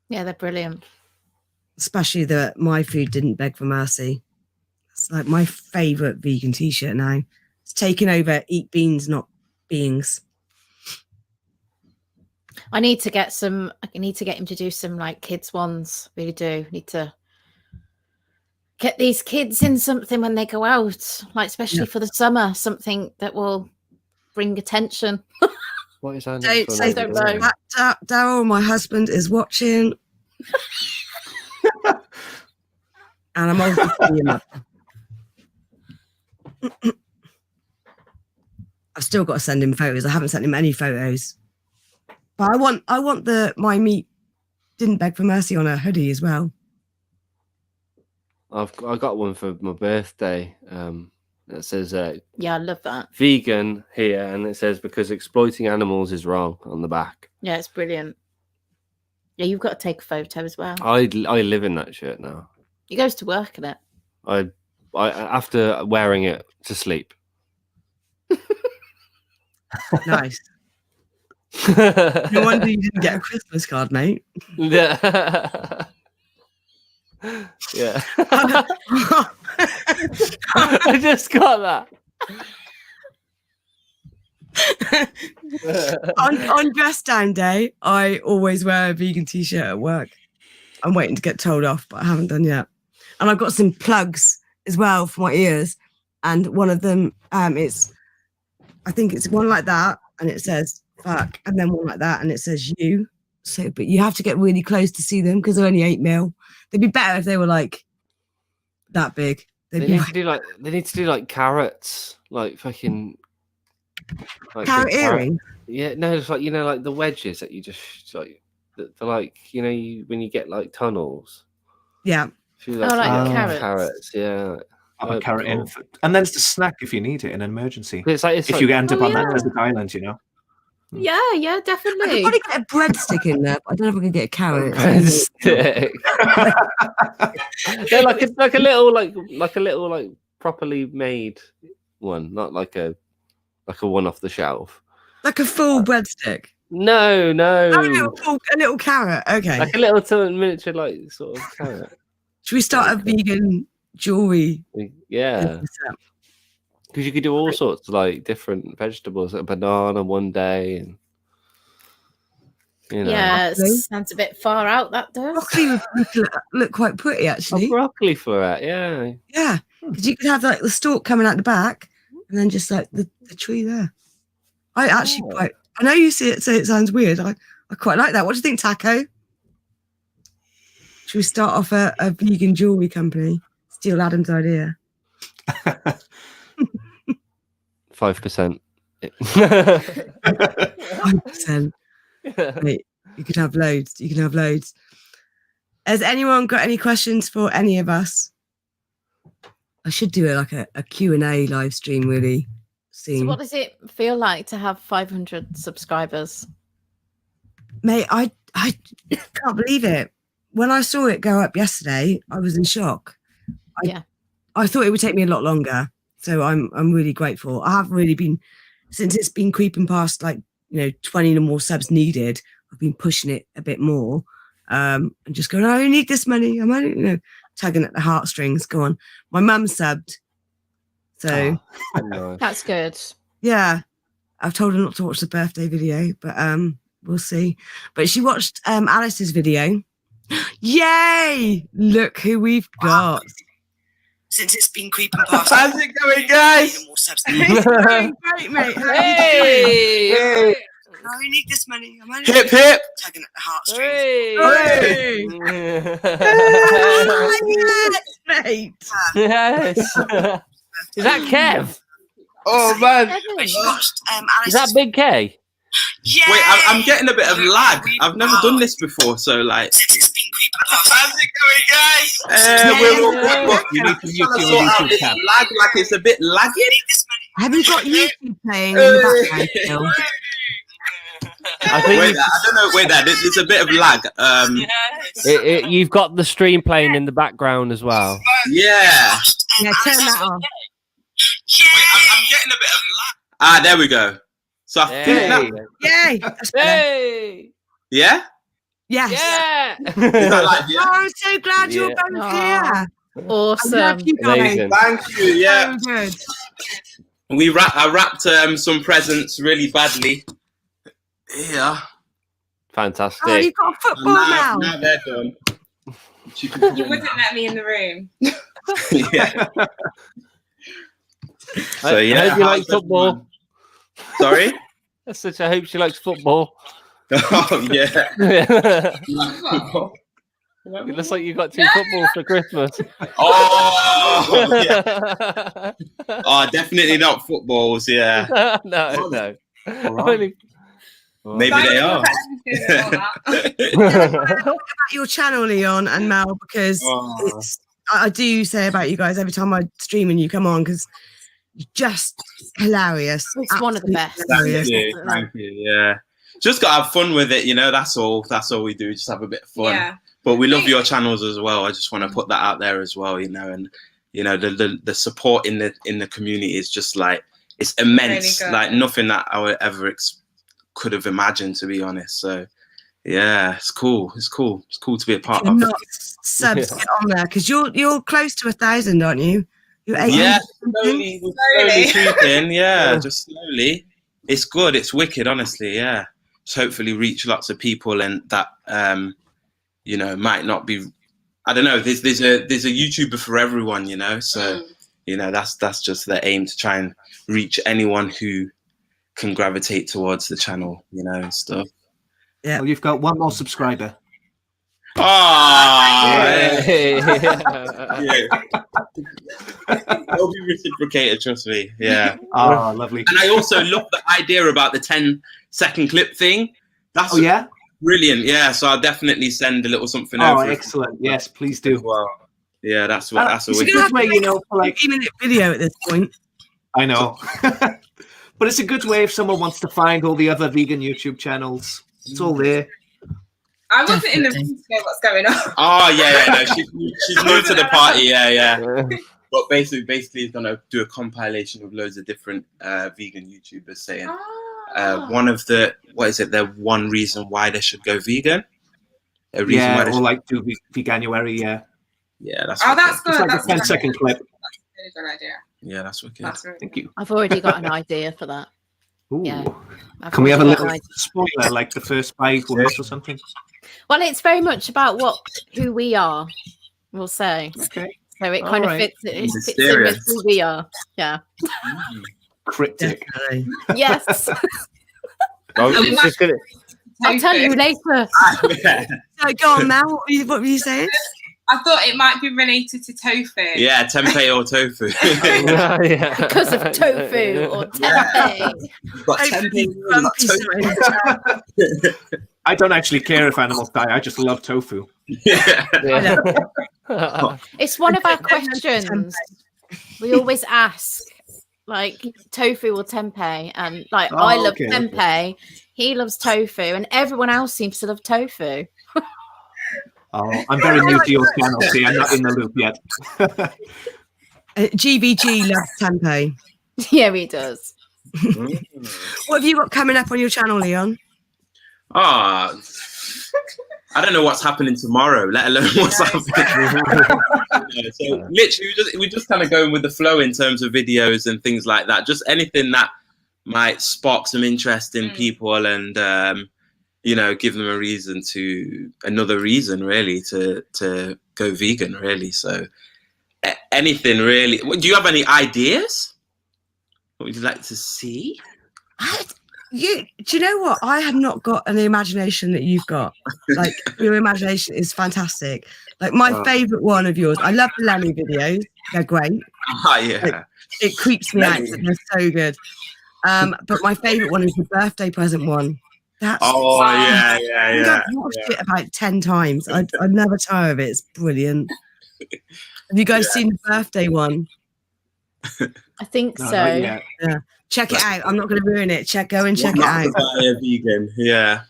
Yeah, they're brilliant. Especially the My Food Didn't Beg for Mercy. It's like my favourite vegan t-shirt now. It's taken over. Eat beans, not beings. I need to get him to do some like kids ones. Really do need to get these kids in something when they go out, like especially for the summer, something that will bring attention. What is that? Don't say that. Daryl, my husband, is watching. And I'm over him. I've still got to send him photos. I haven't sent him any photos. But I want the My Meat Didn't Beg for Mercy on a hoodie as well. I got one for my birthday. That says Yeah, I love that. vegan here, and it says because exploiting animals is wrong on the back. Yeah, it's brilliant. Yeah, you've got to take a photo as well. I live in that shirt now. He goes to work in it. I after wearing it to sleep. Nice. No wonder you didn't get a Christmas card, mate. Yeah. Yeah. I just got that. on dress down day, I always wear a vegan t-shirt at work. I'm waiting to get told off, but I haven't done yet. And I've got some plugs as well for my ears. And one of them, I think it's one like that, and it says fuck, and then one like that, and it says you. So, but you have to get really close to see them because they're only 8 mil. They'd be better if they were like that big. They need to do like carrots, like fucking like carrot earring. Yeah, no, it's like like the wedges that you just like. They're like when you get like tunnels. Yeah. Like carrots. Yeah. Have a carrot in, and then it's a snack if you need it in an emergency. It's if you end up on that desert island, Yeah, definitely. I could probably get a breadstick in there, but I don't know if I can get a carrot. Breadstick. They're like a little properly made one, not like a one off the shelf. Like a full breadstick. No. A little carrot. Okay. Like a little miniature, like sort of carrot. Should we start a vegan jewelry? Yeah. Because you could do all sorts of like different vegetables, like a banana one day, and yeah, it sounds a bit far out. That does. Broccoli would look quite pretty, actually. Broccoli for it, yeah. Yeah, because you could have like the stalk coming out the back, and then just like the tree there. I actually quite. I know you say it sounds weird. I quite like that. What do you think, Taco? Should we start off a vegan jewelry company? Steal Adam's idea. 5%. 5%. Wait, you could have loads. Has anyone got any questions for any of us? I should do a Q&A live stream really soon. So what does it feel like to have 500 subscribers? Mate, I can't believe it. When I saw it go up yesterday, I was in shock. I thought it would take me a lot longer. So I'm really grateful. I have really been, since it's been creeping past 20 or more subs needed, I've been pushing it a bit more. And just going, I need this money. I'm only, tugging at the heartstrings. Go on. My mum subbed. So that's good. Yeah. I've told her not to watch the birthday video, but we'll see. But she watched Alice's video. Yay! Look who we've got. Since it's been creeping past. How's it going, guys? It's going great, mate. How Hey! I need this money. I'm only Hip hip! tugging at the heartstrings. Hey! Mate. Yes. Is that Kev? Oh man! Is that Big K? Yeah. Wait, I'm getting a bit of lag. I've never done this before, so like. How's it going, guys? We're You need to mute your sort YouTube tab. lag, like it's a bit laggy. Have you got YouTube playing in the background still? I think Wait, I don't know. Wait, there's a bit of lag. you've got the stream playing in the background as well. Yeah. Yeah, turn that on. Wait, I'm getting a bit of lag. Ah, there we go. So I think that. Yay! That's better. Hey! Yeah. Yes. Yeah! Is that like, Oh, I'm so glad you're both here. Awesome. I love you guys. Amazing. Thank you. Yeah. So good. I wrapped some presents really badly. Yeah. Fantastic. Oh, you got football now. Now they're done. You wouldn't let me in the room. Yeah. So I hope you like football. Sorry? I hope she likes football. Oh yeah. It looks like you got 2 footballs for Christmas. Oh, yeah. Oh, definitely not footballs. Yeah. No. Maybe they are. About your channel, Leon and Mel, because I do say about you guys every time I stream and you come on, because you're just hilarious. It's one of the best. Thank you. Yeah. Just gotta have fun with it, that's all we do, just have a bit of fun. Yeah. But we love your channels as well. I just want to put that out there as well, and the support in the community is just like, it's immense, really like nothing that I would ever could have imagined, to be honest. So yeah, it's cool to be a part of. Not subs get on there, because you're close to 1,000, aren't you? You're 800. Yeah, slowly creeping. Yeah, just slowly. It's good. It's wicked, honestly. Yeah, just hopefully reach lots of people, and that might not be. I don't know. There's a YouTuber for everyone, So that's just the aim, to try and reach anyone who can gravitate towards the channel, and stuff. Yeah. Well, you've got one more subscriber. Oh, yeah. It'll be reciprocated, trust me. Yeah. Oh, lovely. And I also love the idea about the 10-second clip thing. That's brilliant. Yeah. So I'll definitely send a little something over. Oh, excellent. Yes, please do. Well, yeah, that's a good way, for like 3-minute video at this point. I know. But it's a good way if someone wants to find all the other vegan YouTube channels. It's all there. I wasn't in the room to know what's going on. Oh yeah. No, she's new to the party. Yeah. But basically, he's gonna do a compilation of loads of different vegan YouTubers saying one of the the one reason why they should go vegan. A reason why they should... like do veganuary. Yeah. Yeah, that's. That's good. It's like that's a 10-second clip. That's a really good idea. Yeah, that's wicked. That's really Thank you. I've already got an idea for that. Ooh. Yeah. Can we have a little spoiler, like the first 5 words or something? Well, it's very much about who we are, we'll say. Okay. So it kind of fits in with who we are. Yeah. Cryptic. Yes. I'll tell you later. So go on, Mel. What were you saying? I thought it might be related to tofu. Yeah, tempeh or tofu. Because of tofu or tempeh. But tempeh. I don't actually care if animals die. I just love tofu. Yeah. It's one of our questions. We always ask, like, tofu or tempeh, and like I love tempeh. He loves tofu, and everyone else seems to love tofu. Oh, I'm very new to your channel. See, I'm not in the loop yet. GVG loves tempeh. Yeah, he does. What have you got coming up on your channel, Leon? I don't know what's happening tomorrow, let alone what's happening. So literally, we're just kind of going with the flow in terms of videos and things like that. Just anything that might spark some interest in people and give them another reason really to go vegan, really. So anything really. Do you have any ideas? What would you like to see? Do you know what? I have not got an imagination that you've got. Like, your imagination is fantastic. Like, my favorite one of yours, I love the Lemmy videos. They're great. Yeah. Like, it creeps me out. They're so good. But my favorite one is the birthday present one. That's yeah. I've watched it about 10 times. I never tire of it. It's brilliant. Have you guys seen the birthday one? I think so. Yeah. Check it out. I'm not going to ruin it. Go and check it out. Vegan. Yeah.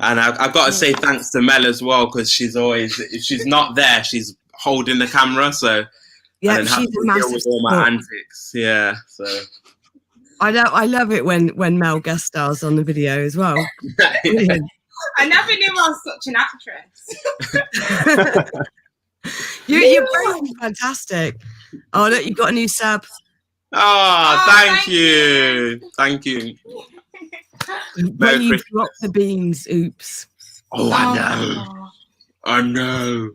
And I've got to say thanks to Mel as well, because she's always, if she's not there, she's holding the camera. So yeah, she's a massive with all my antics. Yeah. So I love it when Mel guest stars on the video as well. I never knew I was such an actress. You're both fantastic. Oh look, you've got a new sub. Oh, thank you. Thank you. When you drop the beans, oops. Oh, I know.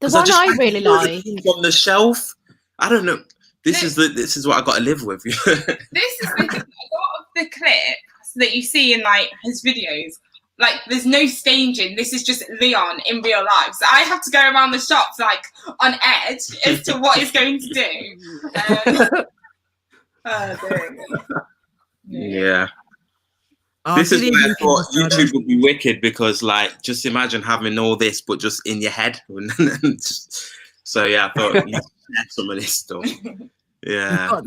The one I really like on the shelf. I don't know. This is what I got to live with. This is a lot of the clips that you see in like his videos. Like, there's no staging. This is just Leon in real life. So I have to go around the shops like on edge as to what he's going to do. Yeah. This is why I thought YouTube would be wicked, because like, just imagine having all this but just in your head. So yeah, I thought you had some of this stuff. Yeah.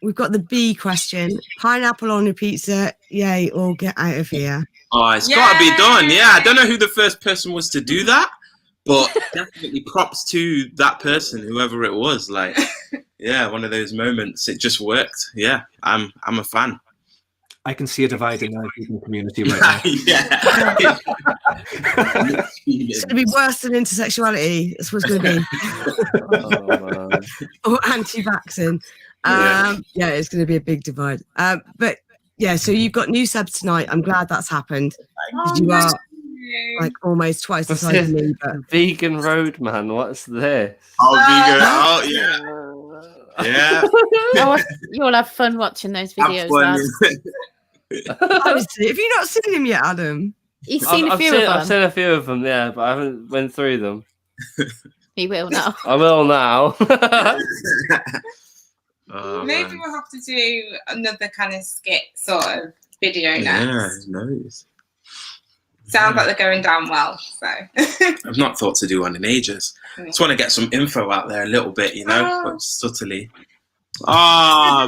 We've got the B question. Pineapple on your pizza, yay, or get out of here. Oh, it's got to be done. Yeah, I don't know who the first person was to do that, but definitely props to that person, whoever it was. Like, yeah, one of those moments. It just worked. Yeah, I'm a fan. I can see a divide in our vegan community right now. Yeah. It's going to be worse than intersexuality. That's what it's going to be. Or anti-vaccine. Yeah, it's going to be a big divide. But yeah, so you've got new subs tonight. I'm glad that's happened. You are like almost twice the size of me. But... Vegan Roadman, what's this? Oh, vegan. Oh, yeah. You'll have fun watching those videos, lads. Honestly, have you not seen him yet, Adam? He's seen a few of them. I've seen a few of them, yeah, but I haven't went through them. He will now. I will now. Maybe we'll have to do another kind of skit sort of video now. Yeah, nice. Sounds like they're going down well. So I've not thought to do one in ages. Just want to get some info out there a little bit, you know, but subtly.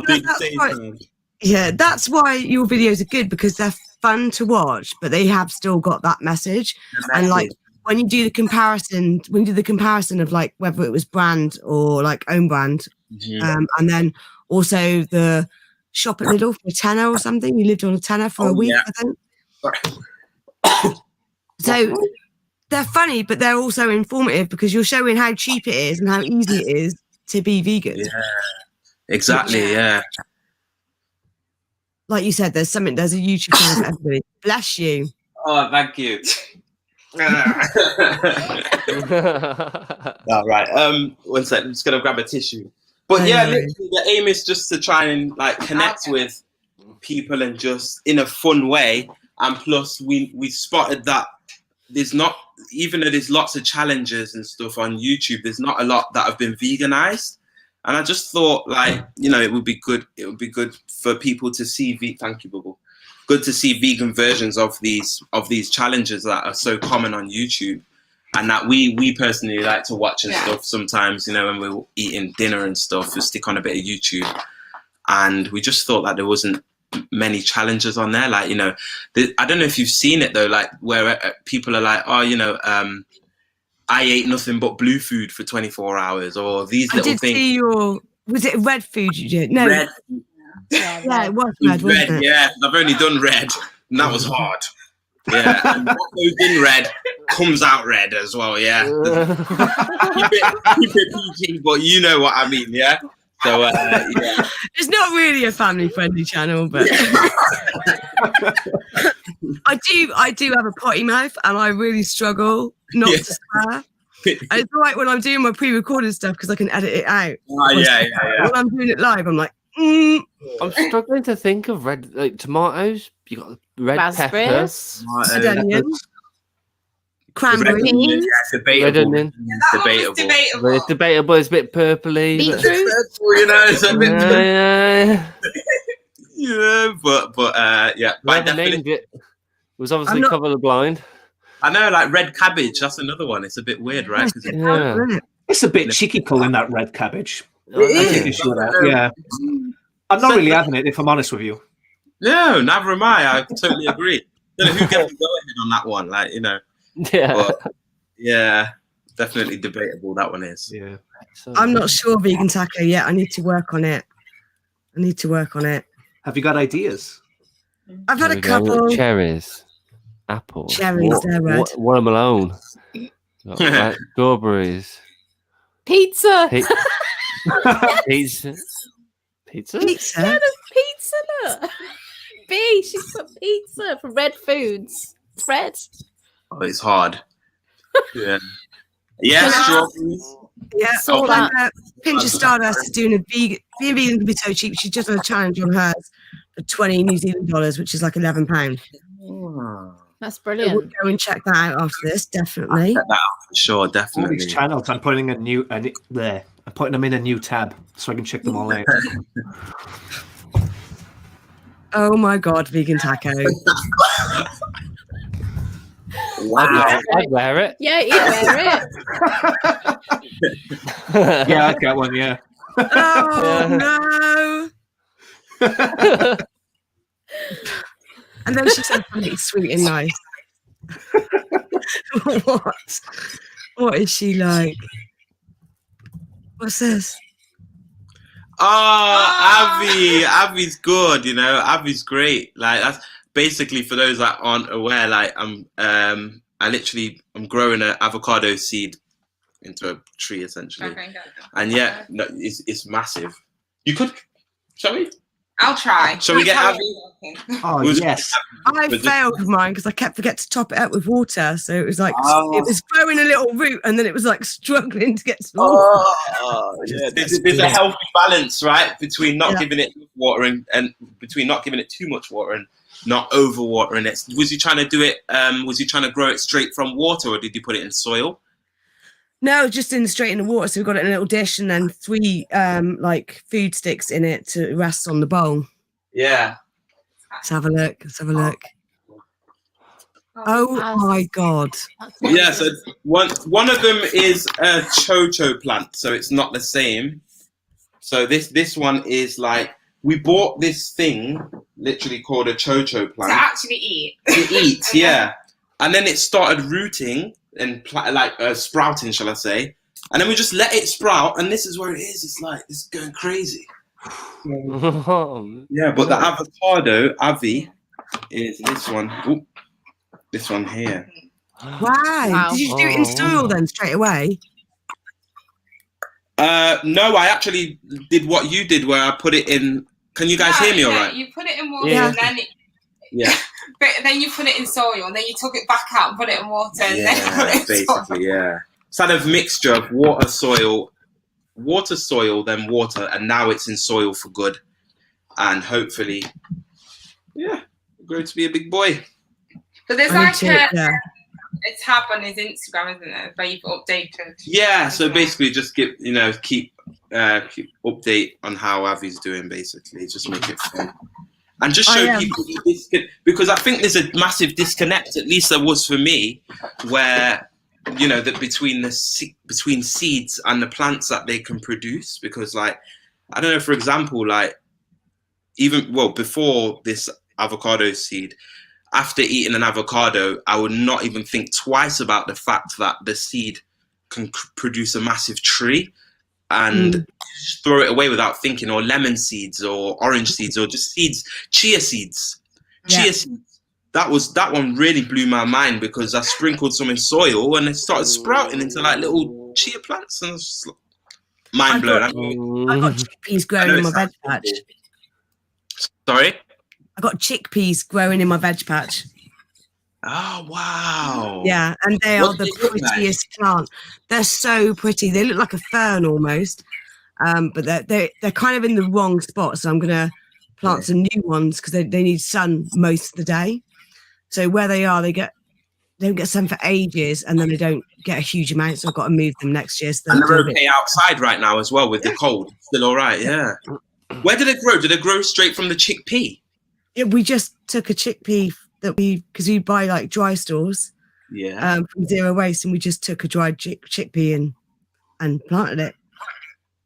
Big thing. Yeah, that's why your videos are good, because they're fun to watch, but they have still got that message. And like when you do the comparison of like whether it was brand or like own brand, and then also the shop at Lidl for a tenner or something. You lived on a tenner for a week, I think. So they're funny, but they're also informative, because you're showing how cheap it is and how easy it is to be vegan. Yeah, exactly. Yeah. Like you said, there's a YouTube channel for everybody. Bless you. Oh, thank you. All right. One sec. I'm just gonna grab a tissue. But yeah, literally, the aim is just to try and like connect with people and just in a fun way. And plus, we spotted that there's not, even though there's lots of challenges and stuff on YouTube, there's not a lot that have been veganized. And I just thought, like, you know, it would be good. It would be good for people to see. Thank you, Bubble. Good to see vegan versions of these challenges that are so common on YouTube, and that we personally like to watch and stuff sometimes. You know, when we're eating dinner and stuff, we stick on a bit of YouTube, and we just thought that there wasn't many challenges on there. Like, you know, I don't know if you've seen it though, like where people are like, oh, you know, I ate nothing but blue food for 24 hours, or these little things. See your, was it red food you did? No. Red. Yeah, it was red, wasn't it? Yeah, I've only done red, and that was hard. Yeah, and what goes in red comes out red as well. Yeah, keep it PG, but you know what I mean. Yeah. So yeah, it's not really a family-friendly channel, but I do have a potty mouth, and I really struggle not to swear. And it's all right when I'm doing my pre-recorded stuff, because I can edit it out. Yeah. When I'm doing it live, I'm like, I'm struggling to think of red, like tomatoes. You got red peppers, red onions, cranberry. Red onion. Debatable. It's debatable. It's a bit purpley. Beetroot. You know, it's a bit. Yeah. But yeah. Whoever named it was obviously colourblind. I know, like red cabbage. That's another one. It's a bit weird, right? It's a bit cheeky calling that red cabbage. It Yeah. I'm not really having it, if I'm honest with you. No, neither am I. I totally agree. You know, who gets to go ahead on that one? Like, you know. Yeah. But, yeah, definitely debatable. That one is. Yeah. I'm not sure vegan taco yet. I need to work on it. Have you got ideas? I've had a couple. Cherries, apples, cherries. They're red. Watermelon, strawberries, Pizza. pizza, Pizza? Pizza. Yeah, the pizza. Look. B. She's put pizza for Red Foods. It's red. Oh, it's hard. Yeah. Yes, strawberries. Yeah, Saw that. Pinch of Stardust is doing a vegan. Being vegan can be so cheap. She's just done a challenge on hers for 20 New Zealand dollars, which is like £11. That's So we'll brilliant. go and check that out after this, definitely. Check that out for sure, All definitely. these channels, I'm putting a new there. I'm putting them in a new tab so I can check them all out. Oh my god, vegan taco. Wow. I'd wear it. Yeah, you wear it. Yeah, I got one. Yeah. Oh no! And then she said something sweet and nice. What? What is she like? What's this? Oh, Avi's good, you know. Avi's great. Like, that's basically, for those that aren't aware, like, I'm growing an avocado seed into a tree essentially. Okay, go. And yeah, no, it's massive. You could, shall we? I'll try. Shall we get Avi? Oh Who's- yes. I failed with mine because I kept forgetting to top it up with water. So it was like, it was growing a little root and then it was like struggling to get some water. Oh, yeah. There's a healthy balance, right, between not giving it water and between not giving it too much water and not over watering it. Was he trying to do it? Was he trying to grow it straight from water, or did you put it in soil? No, just straight in the water. So we've got it in a little dish and then 3 like food sticks in it to rest on the bowl. Yeah. Let's have a look. Let's have a look. Oh my god. Yeah. So one of them is a chocho plant, so it's not the same. So this one is like, we bought this thing literally called a chocho plant. To actually eat. To eat, yeah. And then it started rooting and sprouting, shall I say? And then we just let it sprout, and this is where it is. It's like, it's going crazy. Yeah, but the avocado, Avi, is this one. Ooh, this one here. Wow. Did you do it in soil then straight away? No, I actually did what you did, where I put it in. Can you guys hear me all right? You put it in water Yeah. and then but then you put it in soil and then you took it back out and put it in water and then you put it in soil. Basically, yeah. It's kind of mixture of water, soil, then water, and now it's in soil for good. And hopefully, grow to be a big boy. But there's I need like to- a tab on his Instagram, isn't there, where you've updated. Yeah, so basically just keep update on how Avi's doing, basically. Just make it fun. And just show people, because I think there's a massive disconnect, at least there was for me, where, you know, that between seeds and the plants that they can produce. Because, like, I don't know, for example, like, before this avocado seed, after eating an avocado, I would not even think twice about the fact that the seed can produce a massive tree and throw it away without thinking, or lemon seeds or orange seeds or just seeds, chia seeds. That one really blew my mind, because I sprinkled some in soil and it started sprouting into like little chia plants, and it's just mind blown. I got chickpeas growing in my veg patch. Sorry? I got chickpeas growing in my veg patch. Oh, wow. Yeah, and they are What the do they look like? prettiest plant. They're so pretty. They look like a fern almost, but they're kind of in the wrong spot. So I'm going to plant some new ones because they need sun most of the day. So where they are, they don't get sun for ages, and then they don't get a huge amount. So I've got to move them next year. So And they're okay outside right now as well with the cold. Still all right, yeah. Where did it grow? Did it grow straight from the chickpea? Yeah, we just took a chickpea because we buy like dry stores from Zero Waste, and we just took a dried chickpea and planted it.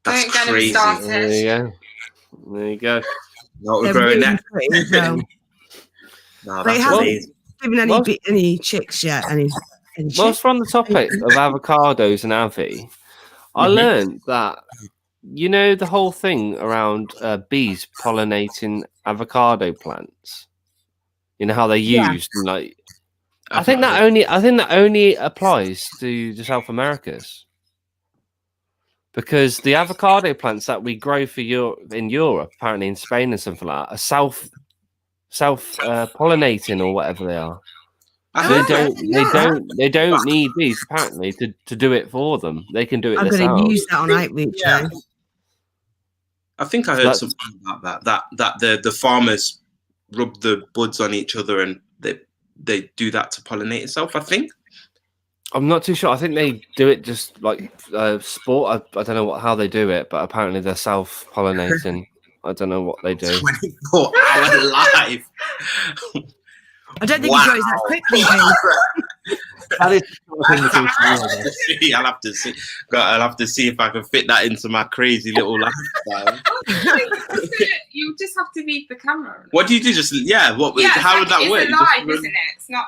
That's Don't get them crazy. started. There you go. Not They're growing really that. pretty as well. No, They that's haven't amazing. given any chicks yet. Any Whilst we're on the topic of avocados and Avi, I learned that, you know, the whole thing around bees pollinating avocado plants. You know how they're used, and like, I think that only applies to the South Americas. because the avocado plants that we grow for in Europe, apparently in Spain and something like that, are self-pollinating or whatever they are. They don't need bees apparently to do it for them. They can do it I'm themselves. going to use that on Outreach. Yeah. I think I heard something about that the farmers rub the buds on each other and they do that to pollinate itself, I think. I'm not too sure. I think they do it just like sport. I don't know how they do it, but apparently they're self-pollinating. I don't know what they do. 24-hour live. I don't think he grows that quickly. That is I'll have to see. I'll have to see if I can fit that into my crazy little lifestyle. You just have to leave the camera. What do you do? How would that work? It's live, isn't it? It's not.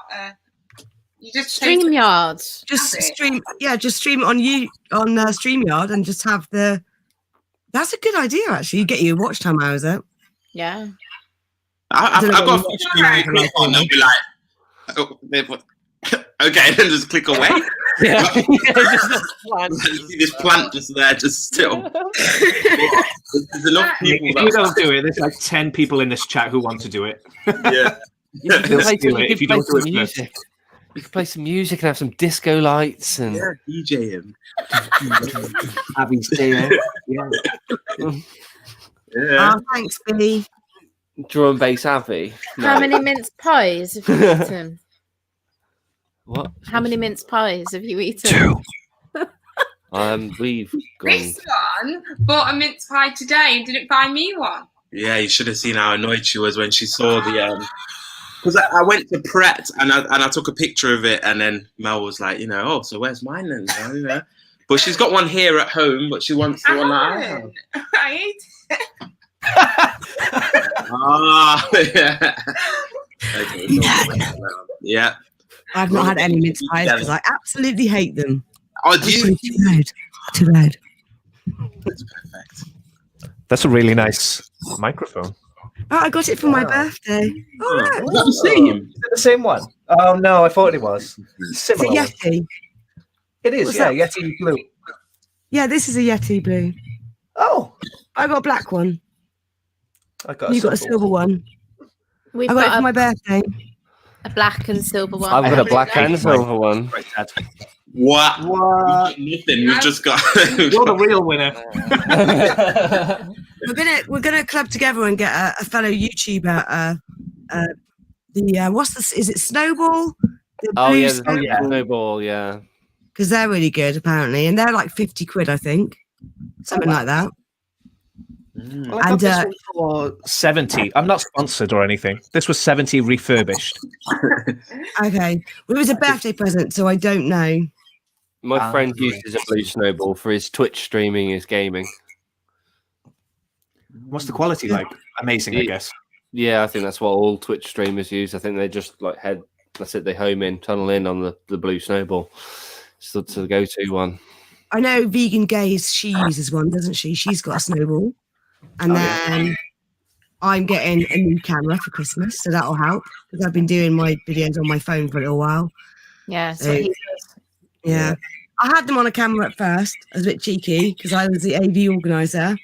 You just StreamYard. Just stream it on StreamYard and just have the. That's a good idea, actually. You get your watch time hours up. Yeah. I've got a few click on. They'll be like, oh, okay, then just click away. Yeah. This plant just there, just still. There's enough people. If you don't do it, there's like 10 people in this chat who want to do it. Yeah. You can play if you don't do it music. You can play some music and have some disco lights and DJ him. Abby's there. Yeah. Yeah. Oh, thanks, Billy. drum and bass Abby. How many mince pies have you eaten? What? How many mince pies have you eaten? 2. We've gone. This one bought a mince pie today and didn't buy me one. Yeah, you should have seen how annoyed she was when she saw the because I went to Pret and I took a picture of it, and then Mel was like, oh, so where's mine then? But she's got one here at home, but she wants the one that I have. I ate it. Yeah. Okay, yeah. I've not had any mince pies because I absolutely hate them. Oh, do you? Too loud. Too loud. That's perfect. That's a really nice microphone. Oh, I got it for my birthday. Oh, right. Is that the same? Is it the same one? Oh no, I thought it was. It's a Similar. one. Yeti. It is, What's yeah, that? Yeti blue. Yeah, this is a Yeti blue. Oh, I got a black one. I got. You got a silver one. We've I got it got for my birthday. a black and silver one. I've got a black and silver one. Right, Dad. What? What? Nothing. We've just got. You're the real winner. We're gonna club together and get a fellow YouTuber. Is it Snowball? The Oh blue yeah, Snowball? Snowball, yeah. Because they're really good apparently, and they're like 50 quid, I think, something like that. Well, I got this one for 70. I'm not sponsored or anything. This was 70 refurbished. Okay, well, it was a birthday present, so I don't know. My friend uses a blue Snowball for his Twitch streaming, his gaming. What's the quality like? Amazing, I guess. Yeah, I think that's what all Twitch streamers use. I think they just that's it, they home in, tunnel in on the blue Snowball. So to the go-to one. I know Vegan Gaze, she uses one, doesn't she? She's got a Snowball. And then I'm getting a new camera for Christmas, so that'll help because I've been doing my videos on my phone for a little while. Yeah, So, yeah. I had them on a camera at first. I was a bit cheeky because I was the AV organizer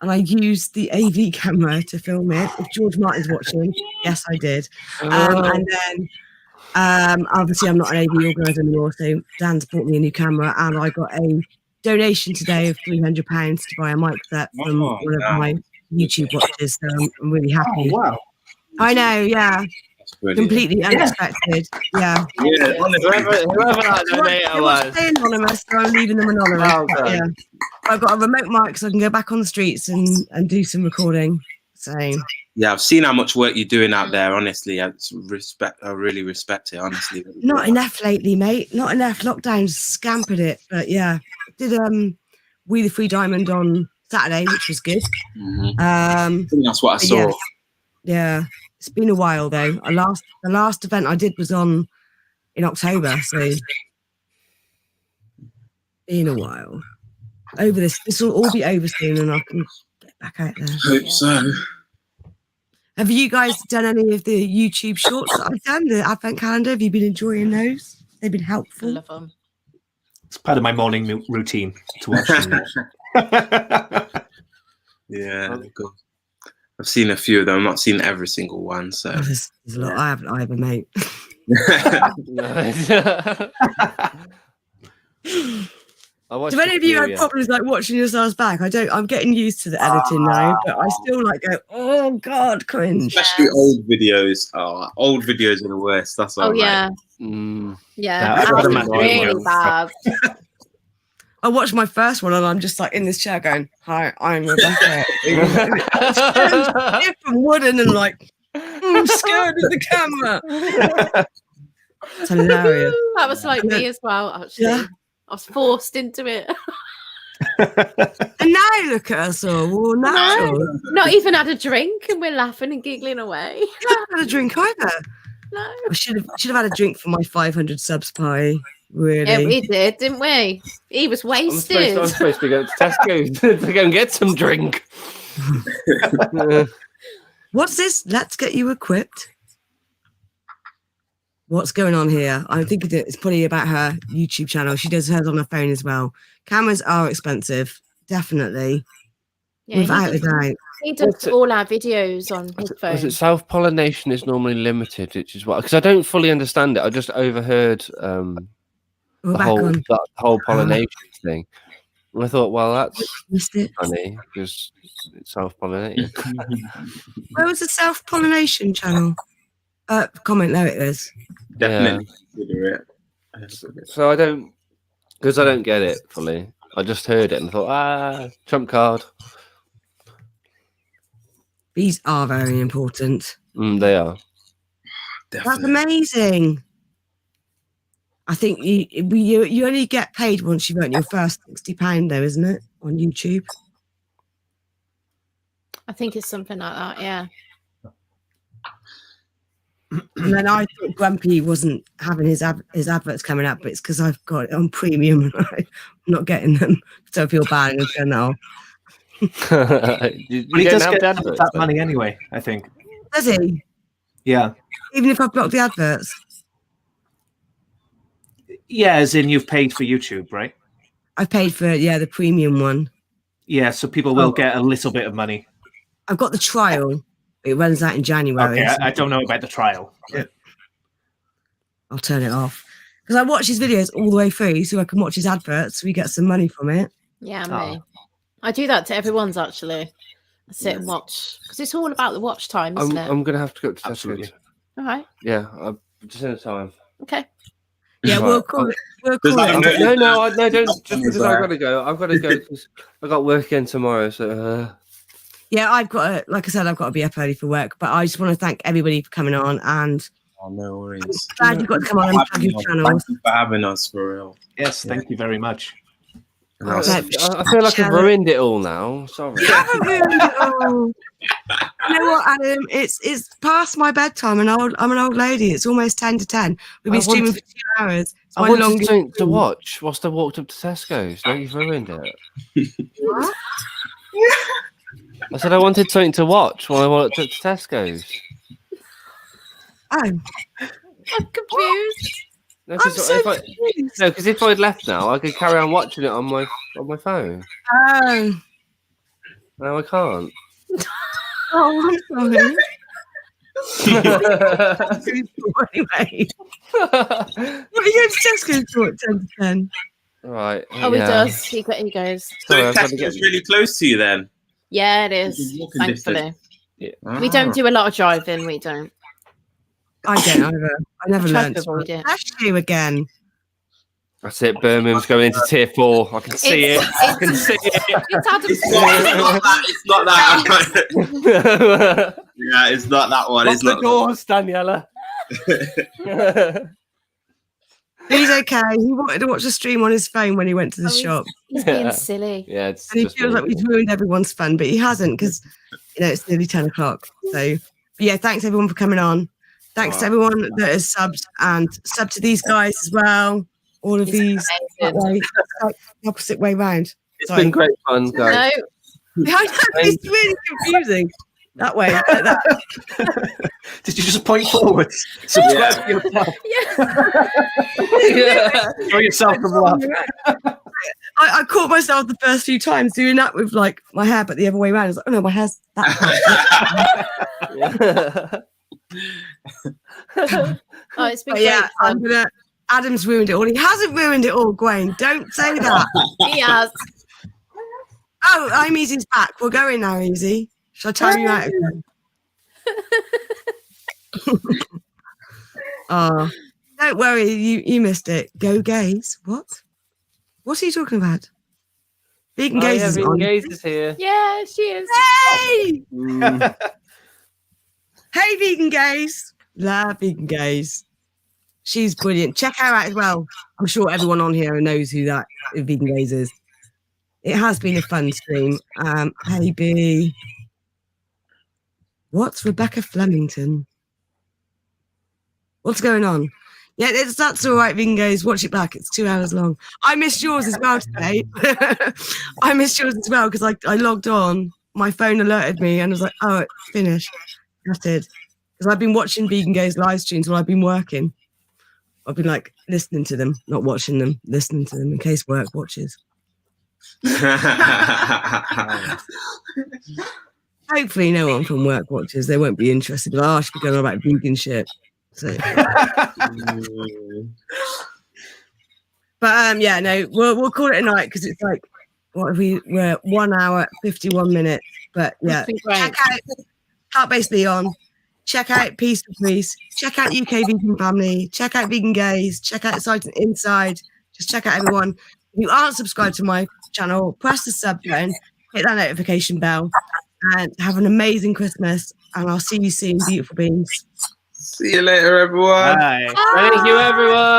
and I used the AV camera to film it. If George Martin's watching, yes, I did. And then obviously I'm not an AV organizer anymore, so Dan's bought me a new camera and I got a donation today of £300 to buy a mic set from one of my YouTube watchers, so I'm really happy. Oh, wow. I know, yeah. Completely unexpected. Yeah. Yeah, whoever that donator was. Stay anonymous, so I'm leaving them anonymous. Well done. Yeah. I've got a remote mic so I can go back on the streets and do some recording. So Yeah, I've seen how much work you're doing out there. Honestly, I really respect it. Honestly, not enough lately, mate. Not enough. Lockdown's scampered it, but yeah. Did We the Free Diamond on Saturday, which was good. Mm-hmm. I think that's what I saw. Yeah, it's been a while though. The last event I did was in October, so been a while. Over this will all be over soon, and I can get back out there. Hope so. Have you guys done any of the YouTube shorts that I've done? The Advent calendar? Have you been enjoying those? They've been helpful. Love them. It's part of my morning routine to watch them. Yeah, good. I've seen a few of them. I've not seen every single one. So Oh, there's a lot. I haven't either, mate. Do any of you have problems like watching yourselves back? I don't. I'm getting used to the editing now, but I still like go, oh god, cringe. Especially old videos. Oh, old videos are the worst. That's all. Oh yeah, Yeah, I'd rather that's really bad. I watched my first one and I'm just like in this chair going, "Hi, I'm Rebecca." From wooden and like, I'm scared of the camera. It's hilarious. That was like me as well, actually. Yeah. I was forced into it. And now look at us all natural. Not even had a drink and we're laughing and giggling away. I haven't had a drink either. No. I should have had a drink for my 500 subs pie. Really? Yeah, we did, didn't we? He was wasted. I'm supposed to go to Tesco to go and get some drink. What's this? Let's get you equipped. What's going on here? I think it's probably about her YouTube channel. She does hers on her phone as well. Cameras are expensive, definitely. Yeah, without a doubt. He does all our videos on his phone. Was it self-pollination is normally limited, which is what, because I don't fully understand it. I just overheard the whole pollination thing. And I thought, well, that's funny because it's self-pollinated. Where was the self-pollination channel? Comment, there it is. Definitely consider it. So I don't get it fully. I just heard it and thought, trump card. These are very important. They are. Definitely. That's amazing. I think you only get paid once you've earned your first £60 though, isn't it? On YouTube. I think it's something like that, yeah. And then I thought Grumpy wasn't having his adverts coming up, but it's because I've got it on premium and I'm not getting them. So I feel bad and turn that off. But he does get that money anyway, I think. Does he? Yeah. Even if I block the adverts? Yeah, as in you've paid for YouTube, right? I've paid for, the premium one. Yeah, so people will get a little bit of money. I've got the trial. It runs out in January. Okay, I don't know about the trial. Yeah. I'll turn it off. Because I watch his videos all the way through so I can watch his adverts so we get some money from it. Yeah, me. I do that to everyone's, actually. I sit and watch. Because it's all about the watch time, isn't it? I'm going to have to go to Tesco. All right. Yeah, just in the time. Okay. Yeah, we'll call it. No, don't. Just because I've got to go. I've got to go because I've got work again tomorrow. So. Yeah, I've got to, like I said, I've got to be up early for work. But I just want to thank everybody for coming on, and no worries. I'm glad you got to come on and plug your channel. Thank you for having us, for real. Yes, thank you very much. I feel like I've ruined it all now. Sorry. You haven't ruined it all. You know what, Adam? It's past my bedtime, and I'm an old lady. It's almost 10 to 10. We've been streaming for 2 hours. It's I wanted something to watch whilst I walked up to Tesco's. Now you've ruined it. What? I said I wanted something to watch while I walked up to Tesco's. Oh. I'm confused. No, because if I'd left now, I could carry on watching it on my phone. Oh. No, I can't. Oh, I'm sorry. Anyway. What are you going to Tesco's for at 10 to 10? Right. Oh, he does. He goes. So Tesco's really close to you then? Yeah, it is. Thankfully. Yeah. We don't do a lot of driving. We don't. I don't either. I never learned. That's you again. That's it. Birmingham's going into tier 4. I can see it. I can see it. It's not that. Yeah, it's not that one. Lock the doors, Daniella. He's okay. He wanted to watch the stream on his phone when he went to the shop. He's being silly. Yeah, and he feels like he's ruined everyone's fun, but he hasn't because it's nearly 10 o'clock. So, yeah, thanks everyone for coming on. Thanks to everyone that has subbed and sub to these guys as well. All of these the opposite way round. It's been great fun, guys. No. It's really confusing. That way. Like that. Did you just point forward? Subscribe to yourself. Show yourself some love. I caught myself the first few times doing that with like my hair, but the other way around. I was like, oh no, my hair's that. Oh, it's been But great yeah, fun. Adam's ruined it all. He hasn't ruined it all, Gwen. Don't say that. He has. Oh, I'm Easy's back. We're going now, Easy. Shall I time you out again? Oh, don't worry, you missed it. Go gays. What? What's he talking about? Vegan gays is Vegan on. Gaze is here. Yeah, she is. Hey! Hey, vegan gays. Love vegan gays. She's brilliant. Check her out as well. I'm sure everyone on here knows who that vegan gays is. It has been a fun stream. Hey, B. What's Rebecca Flemington? What's going on? Yeah, that's all right, vegan gays. Watch it back. It's 2 hours long. I missed yours as well today. I missed yours as well because I logged on. My phone alerted me and I was like, oh, it's finished. Gutted. Because I've been watching vegan gays live streams while I've been working. I've been like listening to them, not watching them, listening to them in case work watches. Hopefully no one from work watches. They won't be interested. But I should be going on about vegan shit. So. But yeah, no, we'll call it a night because it's like we're 1 hour 51 minutes. But yeah, check out Plantbased Leon. Check out Peace with Rhys. Check out UK Vegan Family. Check out Vegan Gays. Check out Site Inside. Just check out everyone. If you aren't subscribed to my channel, press the sub button, hit that notification bell, and have an amazing Christmas. And I'll see you soon, beautiful beings. See you later, everyone. Bye. Thank you, everyone.